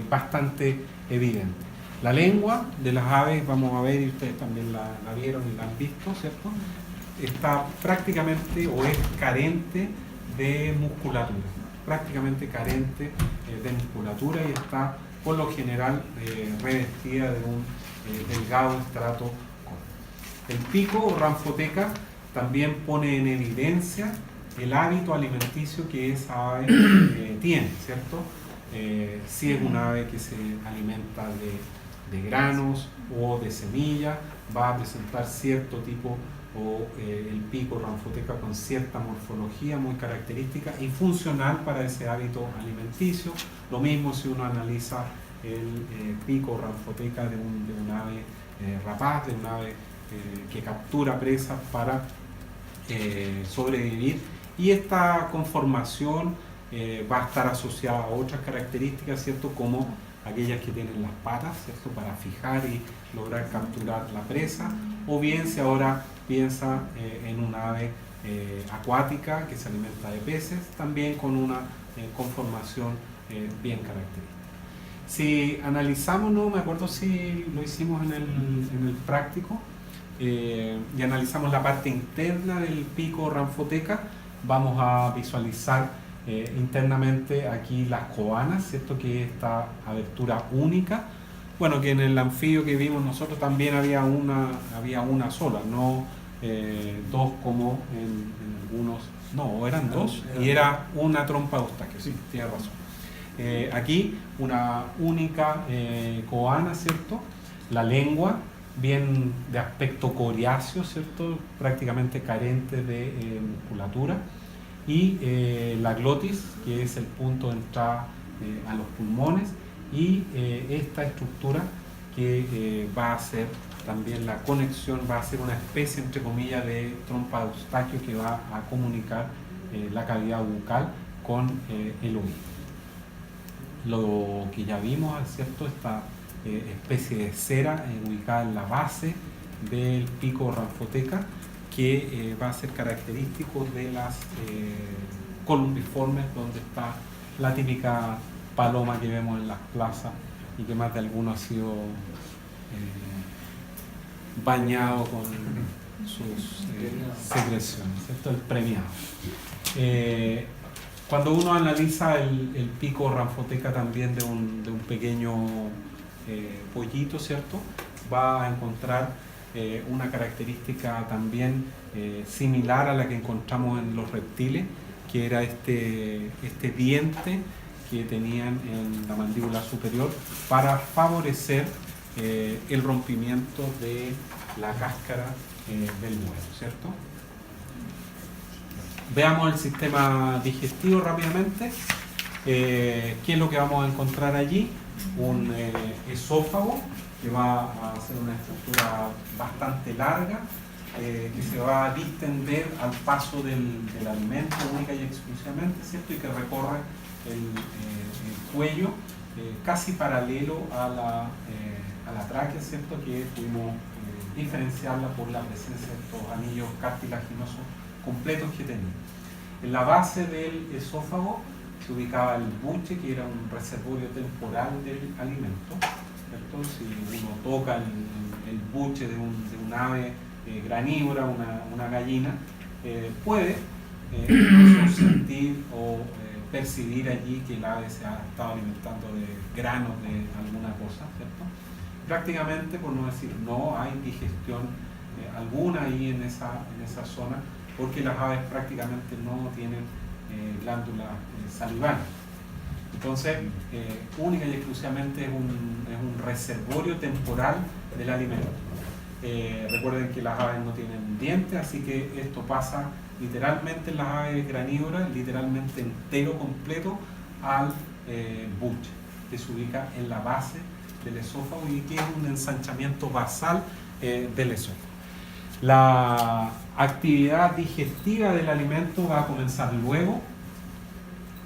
bastante evidente. La lengua de las aves, vamos a ver, y ustedes también la vieron y la han visto, ¿cierto? Está prácticamente, o es carente de musculatura, prácticamente carente de musculatura, y está por lo general revestida de un delgado estrato córneo. El pico o ranfoteca también pone en evidencia el hábito alimenticio que esa ave tiene, ¿cierto? Si es una ave que se alimenta de granos o de semillas, va a presentar cierto tipo o el pico ranfoteca con cierta morfología muy característica y funcional para ese hábito alimenticio. Lo mismo si uno analiza el pico ranfoteca de un ave rapaz, de un ave que captura presas para sobrevivir, y esta conformación va a estar asociada a otras características, ¿cierto? Como aquellas que tienen las patas, ¿cierto? Para fijar y lograr capturar la presa, o bien si ahora piensa en una ave acuática que se alimenta de peces, también con una conformación bien característica. Si analizamos, no me acuerdo si lo hicimos en el práctico, y analizamos la parte interna del pico ranfoteca, vamos a visualizar internamente aquí las coanas, ¿cierto? Que es esta abertura única. Bueno, que en el anfibio que vimos nosotros también había una sola, no dos como en algunos, no, eran dos, y era una trompa de Eustaquio, sí, tiene razón. Aquí una única coana, ¿cierto? La lengua, bien de aspecto coriáceo, ¿cierto? Prácticamente carente de musculatura. Y la glotis, que es el punto de entrada a los pulmones, y esta estructura que va a ser también la conexión, va a ser una especie, entre comillas, de trompa de Eustaquio que va a comunicar la cavidad bucal con el oído. Lo que ya vimos, ¿cierto? Esta especie de cera ubicada en la base del pico ranfoteca, que va a ser característico de las columbiformes, donde está la típica paloma que vemos en las plazas y que más de alguno ha sido bañado con sus secreciones, ¿cierto? El premiado. Cuando uno analiza el pico ranfoteca también de un pequeño pollito, ¿cierto? Va a encontrar una característica también similar a la que encontramos en los reptiles, que era este diente que tenían en la mandíbula superior para favorecer el rompimiento de la cáscara del huevo, ¿cierto? Veamos el sistema digestivo rápidamente. ¿Qué es lo que vamos a encontrar allí? Un esófago, que va a ser una estructura bastante larga, que se va a distender al paso del alimento única y exclusivamente, ¿cierto? Y que recorre el cuello casi paralelo a la tráquea, ¿cierto? Que pudimos diferenciarla por la presencia de estos anillos cartilaginosos completos que tenía. En la base del esófago se ubicaba el buche, que era un reservorio temporal del alimento, ¿cierto? Si uno toca el buche de un ave granívora, una gallina, puede incluso sentir o percibir allí que el ave se ha estado alimentando de granos de alguna cosa, ¿cierto? Prácticamente, por no decir no, hay digestión alguna ahí en esa zona, porque las aves prácticamente no tienen glándulas salivales. Entonces, única y exclusivamente es un reservorio temporal del alimento. Recuerden que las aves no tienen dientes, así que esto pasa literalmente en las aves granívoras, literalmente entero, completo, al buche, que se ubica en la base del esófago y que es un ensanchamiento basal del esófago. La actividad digestiva del alimento va a comenzar luego,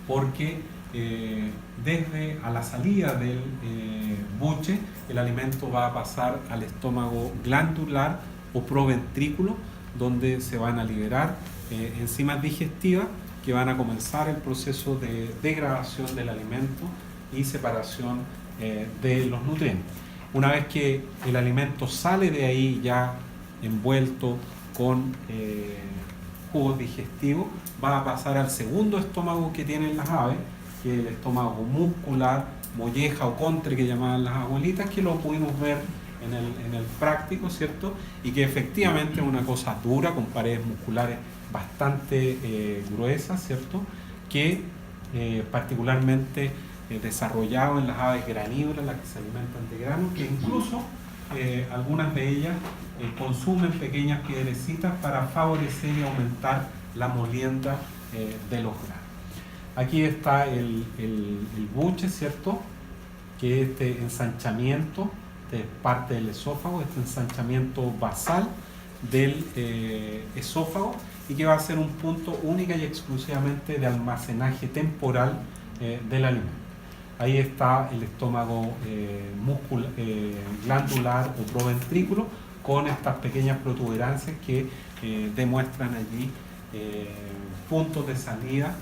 porque desde a la salida del buche el alimento va a pasar al estómago glandular o proventrículo, donde se van a liberar enzimas digestivas que van a comenzar el proceso de degradación del alimento y separación de los nutrientes. Una vez que el alimento sale de ahí ya envuelto con jugos digestivos, va a pasar al segundo estómago que tienen las aves, que es el estómago muscular, molleja o contre que llamaban las abuelitas, que lo pudimos ver en el práctico, ¿cierto? Y que efectivamente es una cosa dura, con paredes musculares bastante gruesas, ¿cierto? Que particularmente desarrollado en las aves granívoras, las que se alimentan de grano, que incluso algunas de ellas consumen pequeñas piedrecitas para favorecer y aumentar la molienda de los granos. Aquí está el buche, ¿cierto? Que es este ensanchamiento de parte del esófago, este ensanchamiento basal del esófago, y que va a ser un punto única y exclusivamente de almacenaje temporal del alimento. Ahí está el estómago glandular o proventrículo, con estas pequeñas protuberancias que demuestran allí puntos de salida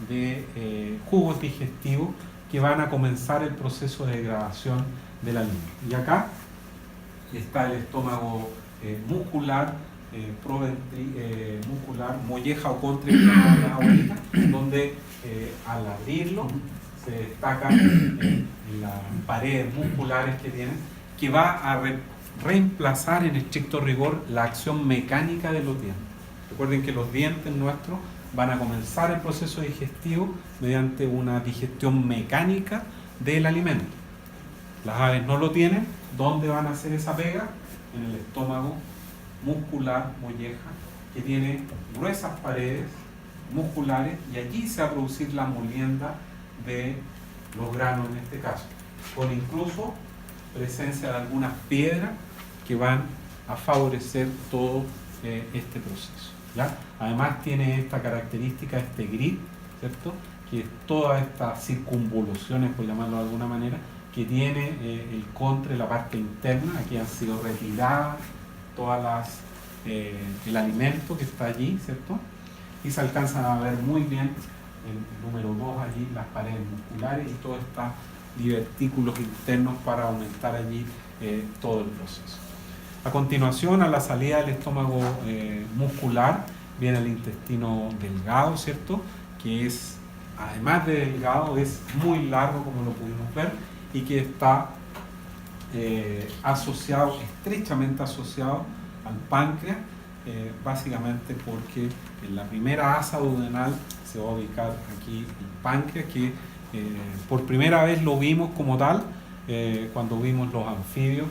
de jugos digestivos que van a comenzar el proceso de degradación del alimento. Y acá está el estómago muscular, muscular, molleja o contre, donde al abrirlo se destacan las paredes musculares que tienen, que va a reemplazar en estricto rigor la acción mecánica de los dientes. Recuerden que los dientes nuestros van a comenzar el proceso digestivo mediante una digestión mecánica del alimento. Las aves no lo tienen. ¿Dónde van a hacer esa pega? En el estómago muscular, molleja, que tiene gruesas paredes musculares, y allí se va a producir la molienda de los granos en este caso, con incluso presencia de algunas piedras que van a favorecer todo este proceso, ¿ya? Además tiene esta característica, este grid, ¿cierto? Que es todas estas circunvoluciones, por llamarlo de alguna manera, que tiene el contre, la parte interna. Aquí han sido retiradas todas el alimento que está allí, ¿cierto? Y se alcanzan a ver muy bien el número 2 allí, las paredes musculares y todos estos divertículos internos para aumentar allí todo el proceso. A continuación, a la salida del estómago muscular, viene el intestino delgado, ¿cierto? Que es, además de delgado, es muy largo, como lo pudimos ver, y que está asociado, estrechamente asociado al páncreas, básicamente porque en la primera asa duodenal se va a ubicar aquí el páncreas, que por primera vez lo vimos como tal cuando vimos los anfibios.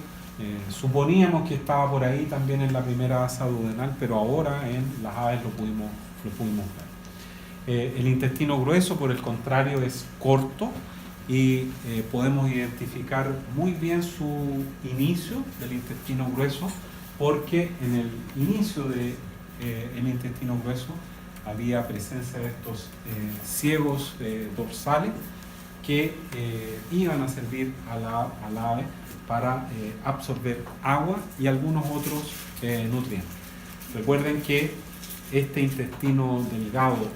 Suponíamos que estaba por ahí también en la primera asa duodenal, pero ahora en las aves lo pudimos ver. El intestino grueso, por el contrario, es corto, y podemos identificar muy bien su inicio del intestino grueso, porque en el inicio del intestino grueso había presencia de estos ciegos dorsales que iban a servir a la ave para absorber agua y algunos otros nutrientes. Recuerden que este intestino delgado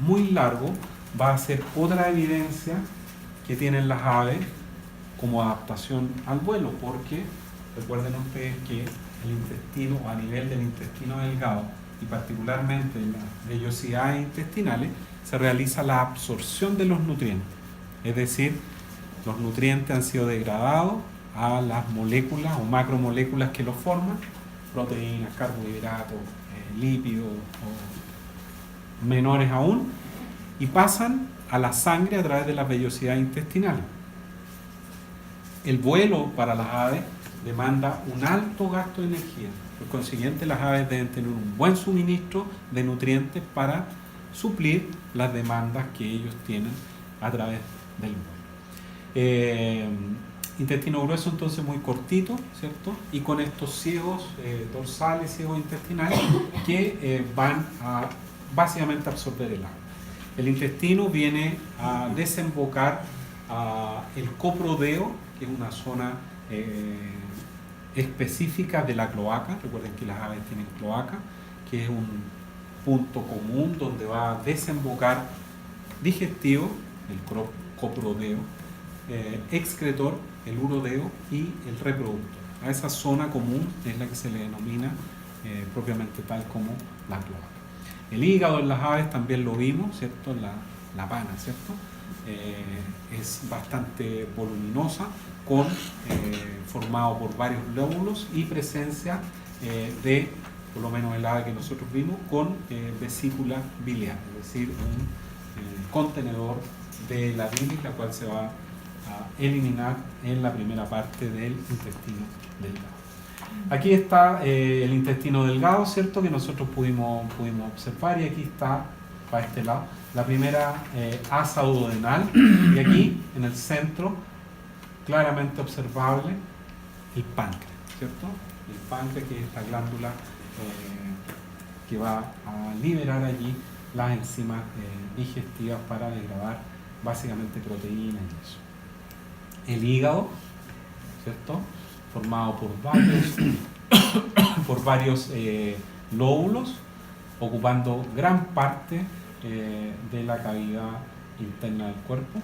muy largo va a ser otra evidencia que tienen las aves como adaptación al vuelo, porque recuerden ustedes que el intestino, a nivel del intestino delgado y particularmente en las vellosidades intestinales, se realiza la absorción de los nutrientes, es decir, los nutrientes han sido degradados a las moléculas o macromoléculas que los forman, proteínas, carbohidratos, lípidos o menores aún, y pasan a la sangre a través de las vellosidades intestinales. El vuelo para las aves demanda un alto gasto de energía. Por consiguiente, las aves deben tener un buen suministro de nutrientes para suplir las demandas que ellos tienen a través del vuelo. Intestino grueso entonces muy cortito, ¿cierto? Y con estos ciegos dorsales, ciegos intestinales, que van a básicamente absorber el agua. El intestino viene a desembocar el coprodeo, que es una zona específica de la cloaca. Recuerden que las aves tienen cloaca, que es un punto común donde va a desembocar digestivo, el coprodeo, excretor, el urodeo, y el reproductor. A esa zona común es la que se le denomina propiamente tal como la cloaca. El hígado en las aves también lo vimos, ¿cierto? la pana, ¿cierto? Es bastante voluminosa, formado por varios lóbulos y presencia de, por lo menos el ave que nosotros vimos, con vesícula biliar, es decir, un contenedor de la bilis, la cual se va a eliminar en la primera parte del intestino delgado. Aquí está el intestino delgado, ¿cierto? Que nosotros pudimos observar, y aquí está, para este lado, la primera asa duodenal, y aquí en el centro, claramente observable, el páncreas, ¿cierto? El páncreas, que es la glándula que va a liberar allí las enzimas digestivas para degradar básicamente proteínas y eso. El hígado, ¿cierto? Formado por varios lóbulos, ocupando gran parte de la cavidad interna del cuerpo.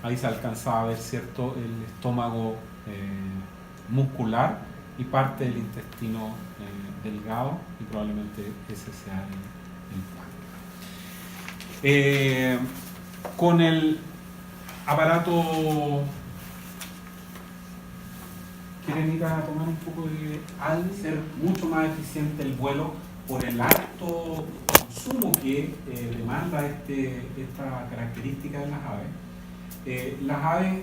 Ahí se alcanzaba a ver, ¿cierto?, el estómago muscular y parte del intestino delgado, y probablemente ese sea el páncreas. Con el aparato, quieren ir a tomar un poco de al ser mucho más eficiente el vuelo por el alto consumo que demanda esta característica de las aves. Las aves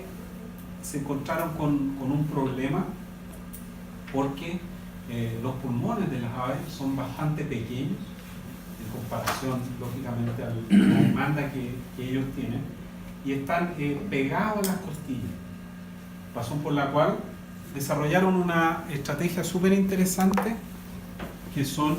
se encontraron con un problema porque los pulmones de las aves son bastante pequeños en comparación, lógicamente, a la demanda que ellos tienen, y están pegados a las costillas, razón por la cual desarrollaron una estrategia súper interesante, que son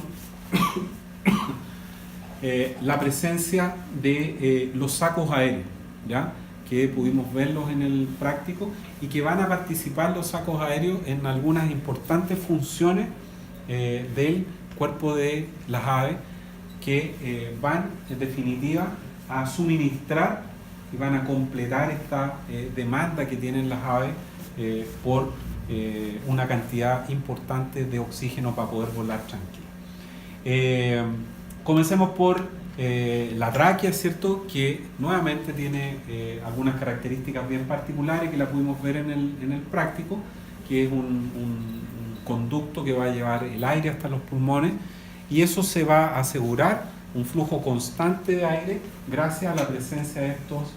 la presencia de los sacos aéreos, ¿ya?, que pudimos verlos en el práctico, y que van a participar los sacos aéreos en algunas importantes funciones del cuerpo de las aves, que van en definitiva a suministrar y van a completar esta demanda que tienen las aves por una cantidad importante de oxígeno para poder volar tranquilo. Comencemos por la tráquea, ¿cierto?, que nuevamente tiene algunas características bien particulares, que la pudimos ver en el práctico, que es un conducto que va a llevar el aire hasta los pulmones, y eso se va a asegurar un flujo constante de aire gracias a la presencia de estos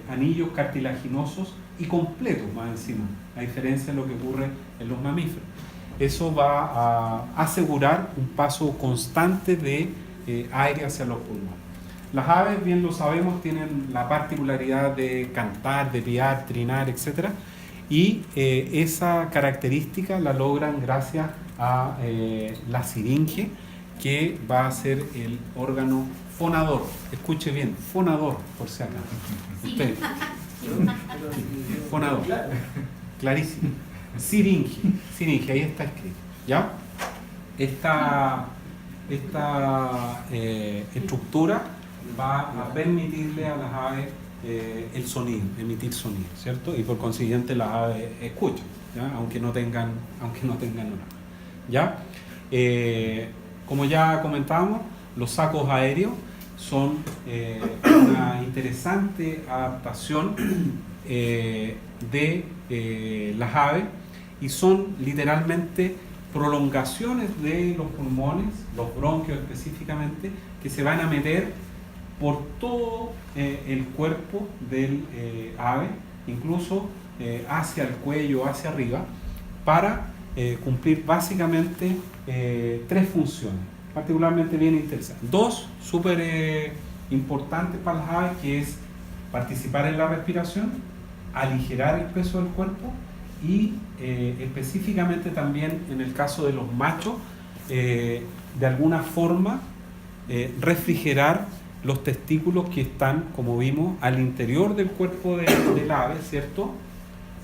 anillos cartilaginosos y completos más encima, a diferencia de lo que ocurre en los mamíferos. Eso va a asegurar un paso constante de aire hacia los pulmones. Las aves, bien lo sabemos, tienen la particularidad de cantar, de piar, trinar, etc. Y esa característica la logran gracias a la siringe, que va a ser el órgano fonador. Escuche bien, fonador, por si acaso. Usted. Fonador. Clarísimo. Siringe, ahí está escrito, ¿ya? Esta estructura va a permitirle a las aves el sonido, emitir sonido, ¿cierto? Y por consiguiente las aves escuchan, ¿ya?, aunque no tengan una, ¿ya? Como ya comentábamos, los sacos aéreos son una interesante adaptación de las aves, y son literalmente prolongaciones de los pulmones, los bronquios específicamente, que se van a meter por todo el cuerpo del ave, incluso hacia el cuello, hacia arriba, para cumplir básicamente tres funciones, particularmente bien interesantes. Dos súper importantes para las aves, que es participar en la respiración, aligerar el peso del cuerpo, y específicamente también en el caso de los machos, de alguna forma refrigerar los testículos que están, como vimos, al interior del cuerpo del ave, ¿cierto?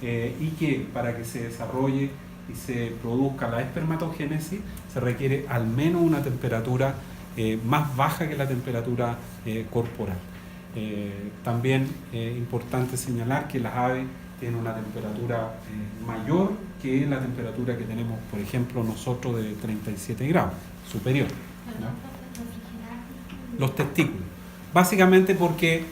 Y que para que se desarrolle y se produzca la espermatogénesis se requiere al menos una temperatura más baja que la temperatura corporal. También es importante señalar que las aves tienen una temperatura mayor que la temperatura que tenemos, por ejemplo, nosotros, de 37 grados, superior, ¿no? Los testículos. Básicamente porque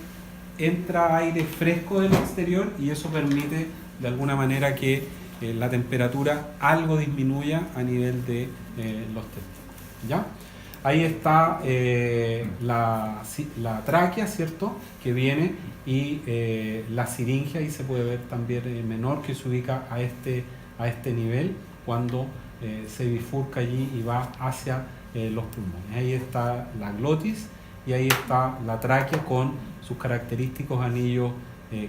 entra aire fresco del exterior y eso permite de alguna manera que la temperatura algo disminuya a nivel de los testículos. ¿Ya? Ahí está la tráquea, ¿cierto? Que viene y la siringe, ahí se puede ver también menor, que se ubica a este nivel cuando se bifurca allí y va hacia los pulmones. Ahí está la glotis y ahí está la tráquea con sus característicos anillos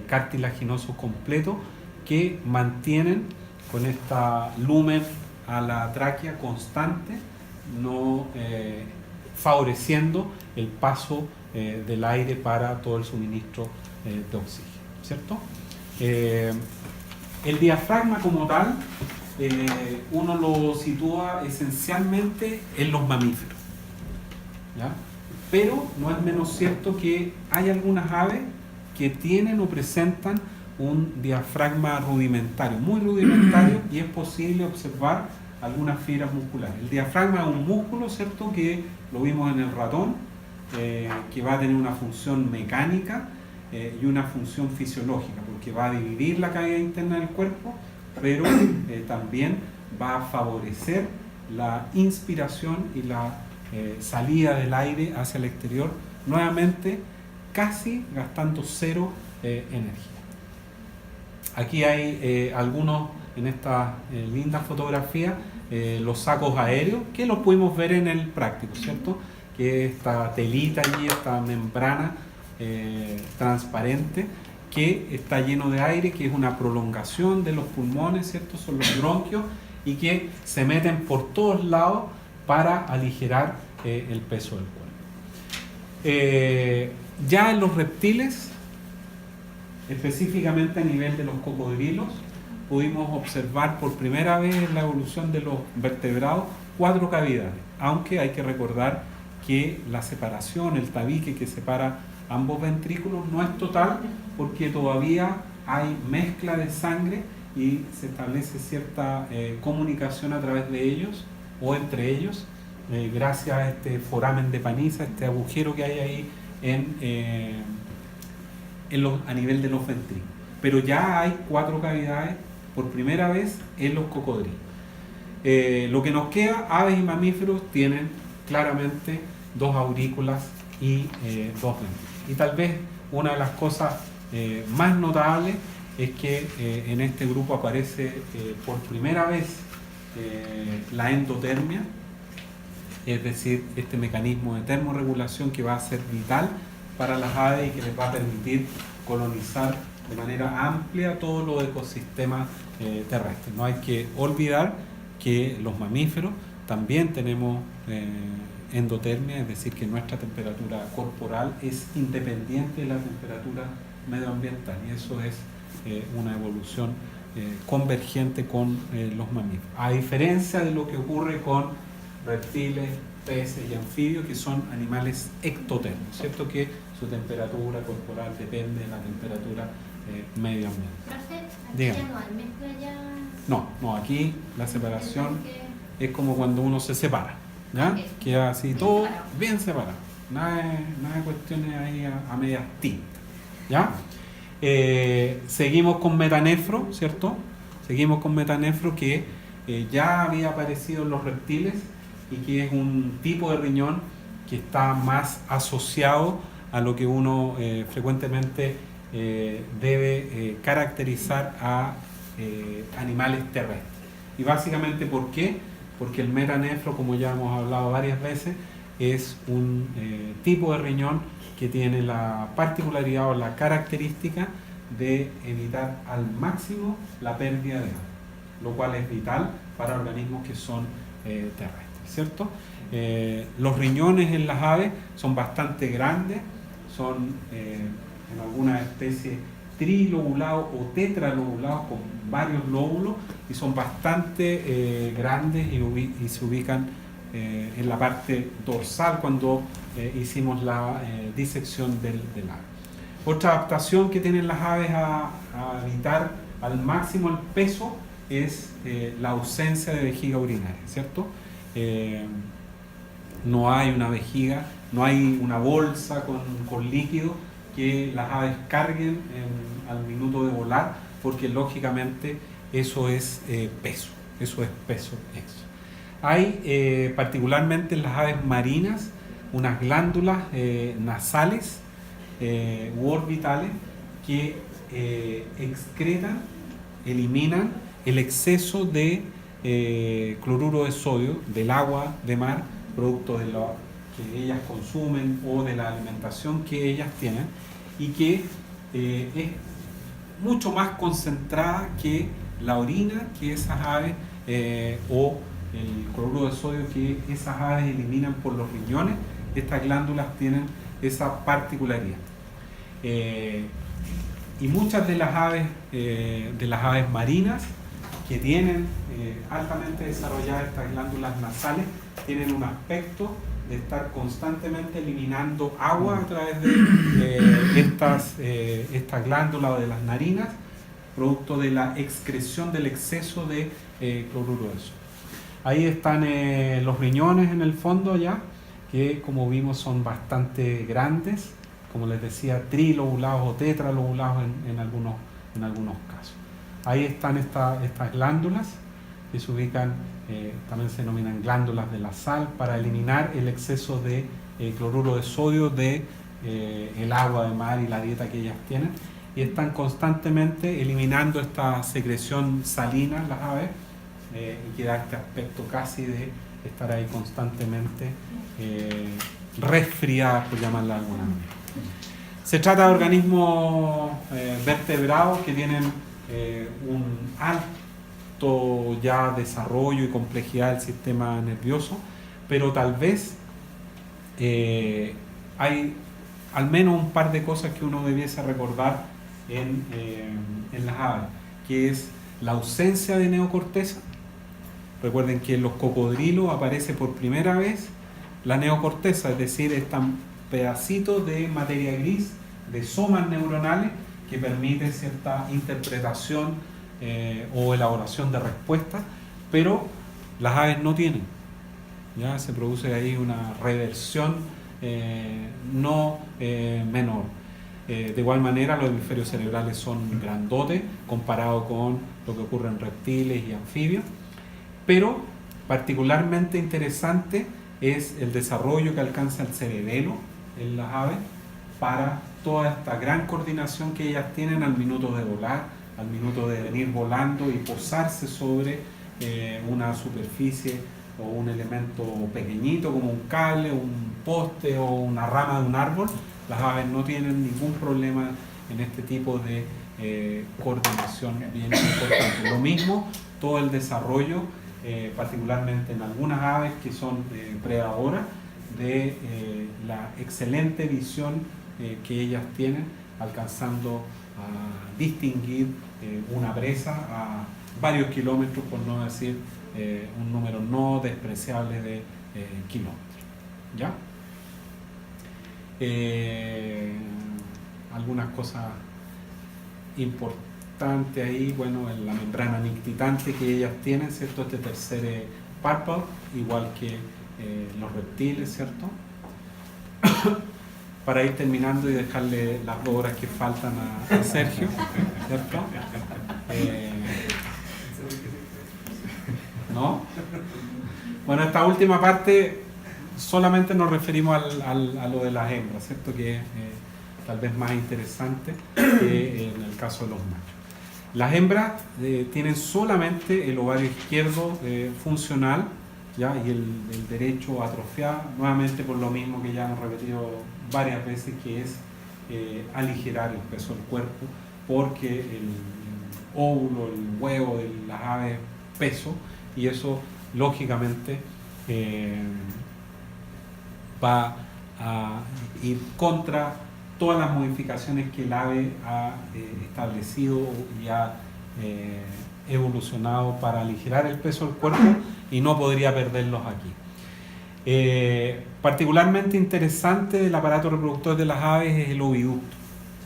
cartilaginosos completos que mantienen con esta lumen a la tráquea constante, no favoreciendo el paso del aire para todo el suministro de oxígeno, ¿cierto? El diafragma como tal, uno lo sitúa esencialmente en los mamíferos, ¿ya? Pero no es menos cierto que hay algunas aves que tienen o presentan un diafragma rudimentario, muy rudimentario, y es posible observar algunas fibras musculares. El diafragma es un músculo, ¿cierto?, que lo vimos en el ratón, que va a tener una función mecánica y una función fisiológica, porque va a dividir la cavidad interna del cuerpo, pero también va a favorecer la inspiración y la salida del aire hacia el exterior, nuevamente casi gastando cero energía. Aquí hay algunos en esta linda fotografía, los sacos aéreos, que los pudimos ver en el práctico, ¿cierto? Que esta telita allí, esta membrana transparente, que está lleno de aire, que es una prolongación de los pulmones, ¿cierto? Son los bronquios, y que se meten por todos lados para aligerar el peso del cuerpo. Ya en los reptiles, específicamente a nivel de los cocodrilos, pudimos observar por primera vez en la evolución de los vertebrados 4 cavidades, aunque hay que recordar que la separación, el tabique que separa ambos ventrículos no es total, porque todavía hay mezcla de sangre y se establece cierta comunicación a través de ellos o entre ellos, gracias a este foramen de Panizza, este agujero que hay ahí a nivel de los ventrículos. Pero ya hay 4 cavidades por primera vez en los cocodrilos. Lo que nos queda, aves y mamíferos tienen claramente 2 aurículas y 2 ventrículos. Y tal vez una de las cosas más notables es que en este grupo aparece por primera vez la endotermia, es decir, este mecanismo de termorregulación que va a ser vital para las aves y que les va a permitir colonizar de manera amplia todos los ecosistemas terrestres. No hay que olvidar que los mamíferos también tenemos endotermia, es decir, que nuestra temperatura corporal es independiente de la temperatura medioambiental, y eso es una evolución convergente con los mamíferos. A diferencia de lo que ocurre con reptiles, peces y anfibios, que son animales ectotermos, ¿cierto? Que su temperatura corporal depende de la temperatura medioambiental. Dígame. No, aquí la separación es como cuando uno se separa, ¿ya? Okay. Queda así todo bien separado. Nada de cuestiones ahí a medias tintas, ¿ya? Seguimos con metanefro, ¿cierto? Seguimos con metanefro que ya había aparecido en los reptiles y que es un tipo de riñón que está más asociado a lo que uno frecuentemente debe caracterizar a animales terrestres. Y básicamente, ¿por qué? Porque el metanefro, como ya hemos hablado varias veces, es un tipo de riñón que tiene la particularidad o la característica de evitar al máximo la pérdida de agua, lo cual es vital para organismos que son terrestres, ¿cierto? Los riñones en las aves son bastante grandes, son en algunas especies trilobulados o tetralobulados con varios lóbulos, y son bastante grandes y se ubican en la parte dorsal cuando hicimos la disección del ave. Otra adaptación que tienen las aves a evitar al máximo el peso es la ausencia de vejiga urinaria, ¿cierto? No hay una vejiga no hay una bolsa con líquido que las aves carguen al minuto de volar, porque lógicamente eso es peso extra. Hay particularmente en las aves marinas unas glándulas nasales u orbitales que excretan, eliminan el exceso de cloruro de sodio del agua de mar, producto de lo que ellas consumen o de la alimentación que ellas tienen, y que es mucho más concentrada que la orina que esas aves o el cloruro de sodio que esas aves eliminan por los riñones. Estas glándulas tienen esa particularidad. Y muchas de las aves marinas que tienen altamente desarrolladas estas glándulas nasales tienen un aspecto de estar constantemente eliminando agua a través de estas glándulas o de las narinas, producto de la excreción del exceso de cloruro de sodio. Ahí están los riñones en el fondo ya, que como vimos son bastante grandes, como les decía, trilobulados o tetralobulados en algunos casos. Ahí están estas glándulas que se ubican, también se denominan glándulas de la sal, para eliminar el exceso de cloruro de sodio de el agua de mar y la dieta que ellas tienen, y están constantemente eliminando esta secreción salina las aves, y que da este aspecto casi de estar ahí constantemente resfriadas, por llamarla de alguna manera. Se trata de organismos vertebrados que tienen un alto ya desarrollo y complejidad del sistema nervioso, pero tal vez hay al menos un par de cosas que uno debiese recordar en las aves, que es la ausencia de neocorteza. Recuerden que en los cocodrilos aparece por primera vez la neocorteza, es decir, este pedacito de materia gris, de somas neuronales, que permite cierta interpretación o elaboración de respuestas, pero las aves no tienen. Ya se produce ahí una reversión no menor. De igual manera, los hemisferios cerebrales son grandotes comparado con lo que ocurre en reptiles y anfibios, pero particularmente interesante es el desarrollo que alcanza el cerebelo en las aves para toda esta gran coordinación que ellas tienen al minuto de volar, al minuto de venir volando y posarse sobre una superficie o un elemento pequeñito como un cable, un poste o una rama de un árbol. Las aves no tienen ningún problema en este tipo de coordinación bien importante. Lo mismo, todo el desarrollo, particularmente en algunas aves que son predadoras, de la excelente visión que ellas tienen, alcanzando a distinguir una presa a varios kilómetros, por no decir un número no despreciable de kilómetros. ¿Ya? Algunas cosas importantes ahí, bueno, en la membrana nictitante que ellas tienen, ¿cierto? Este tercer párpado, igual que los reptiles, ¿cierto? Para ir terminando y dejarle las 2 horas que faltan a Sergio, ¿cierto? ¿No? Bueno, esta última parte solamente nos referimos a lo de las hembras, ¿cierto? Que es tal vez más interesante que en el caso de los machos. Las hembras tienen solamente el ovario izquierdo funcional, ¿ya? Y el derecho atrofiado, nuevamente por lo mismo que ya hemos repetido varias veces, que es aligerar el peso del cuerpo, porque el óvulo, el huevo de las aves peso, y eso lógicamente va a ir contra todas las modificaciones que el ave ha establecido y ha evolucionado para aligerar el peso del cuerpo, y no podría perderlos aquí. Particularmente interesante del aparato reproductor de las aves es el oviducto,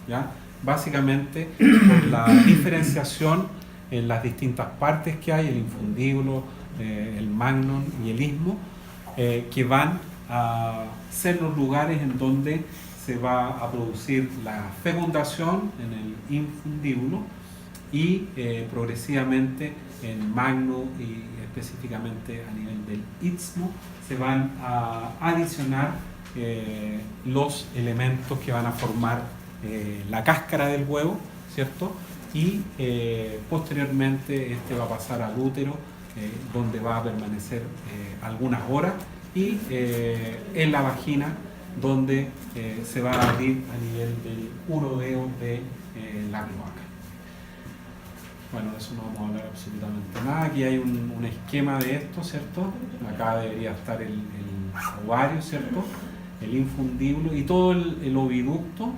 ¿ya? Básicamente por la diferenciación en las distintas partes que hay, el infundíbulo, el magnum y el istmo, que van a ser los lugares en donde se va a producir la fecundación en el infundíbulo y progresivamente en magno y específicamente a nivel del istmo se van a adicionar los elementos que van a formar la cáscara del huevo, ¿cierto? Y posteriormente este va a pasar al útero, donde va a permanecer algunas horas, y en la vagina, donde se va a abrir a nivel del urodeo de la cloaca. Bueno, de eso no vamos a hablar absolutamente nada. Aquí hay un esquema de esto, ¿cierto? Acá debería estar el ovario, ¿cierto? El infundíbulo y todo el oviducto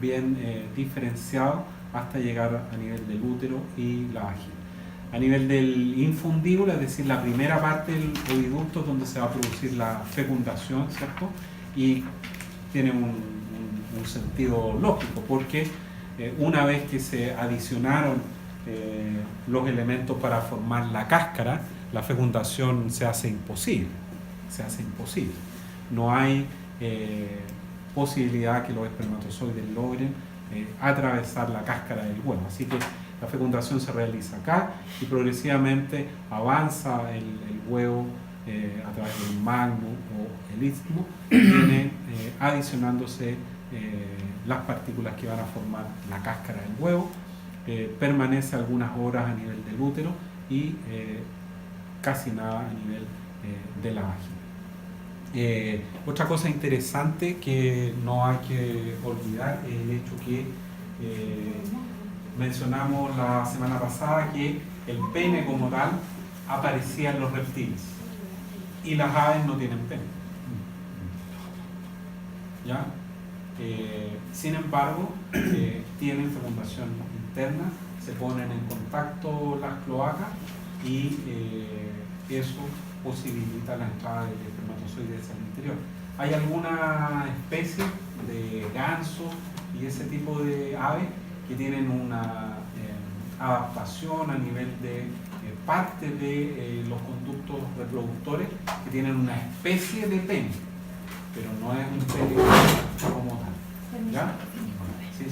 bien diferenciado hasta llegar a nivel del útero y la vagina. A nivel del infundíbulo, es decir, la primera parte del oviducto es donde se va a producir la fecundación, ¿cierto? Y tiene un sentido lógico, porque una vez que se adicionaron los elementos para formar la cáscara, la fecundación se hace imposible. No hay posibilidad que los espermatozoides logren atravesar la cáscara del huevo. Así que la fecundación se realiza acá y progresivamente avanza el huevo a través del magno o el istmo, viene adicionándose las partículas que van a formar la cáscara del huevo. Permanece algunas horas a nivel del útero y casi nada a nivel de la vagina. Otra cosa interesante que no hay que olvidar es el hecho que mencionamos la semana pasada, que el pene como tal aparecía en los reptiles y las aves no tienen pene. ¿Ya? Sin embargo, tienen fecundación interna, se ponen en contacto las cloacas y eso posibilita la entrada del espermatozoide hacia el interior. Hay alguna especie de ganso y ese tipo de aves que tienen una adaptación a nivel de parte de los conductos reproductores, que tienen una especie de pene, pero no es un pene como tal. ¿Ya? Sí,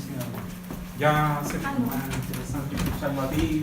ya se más interesante escucharlo a ti.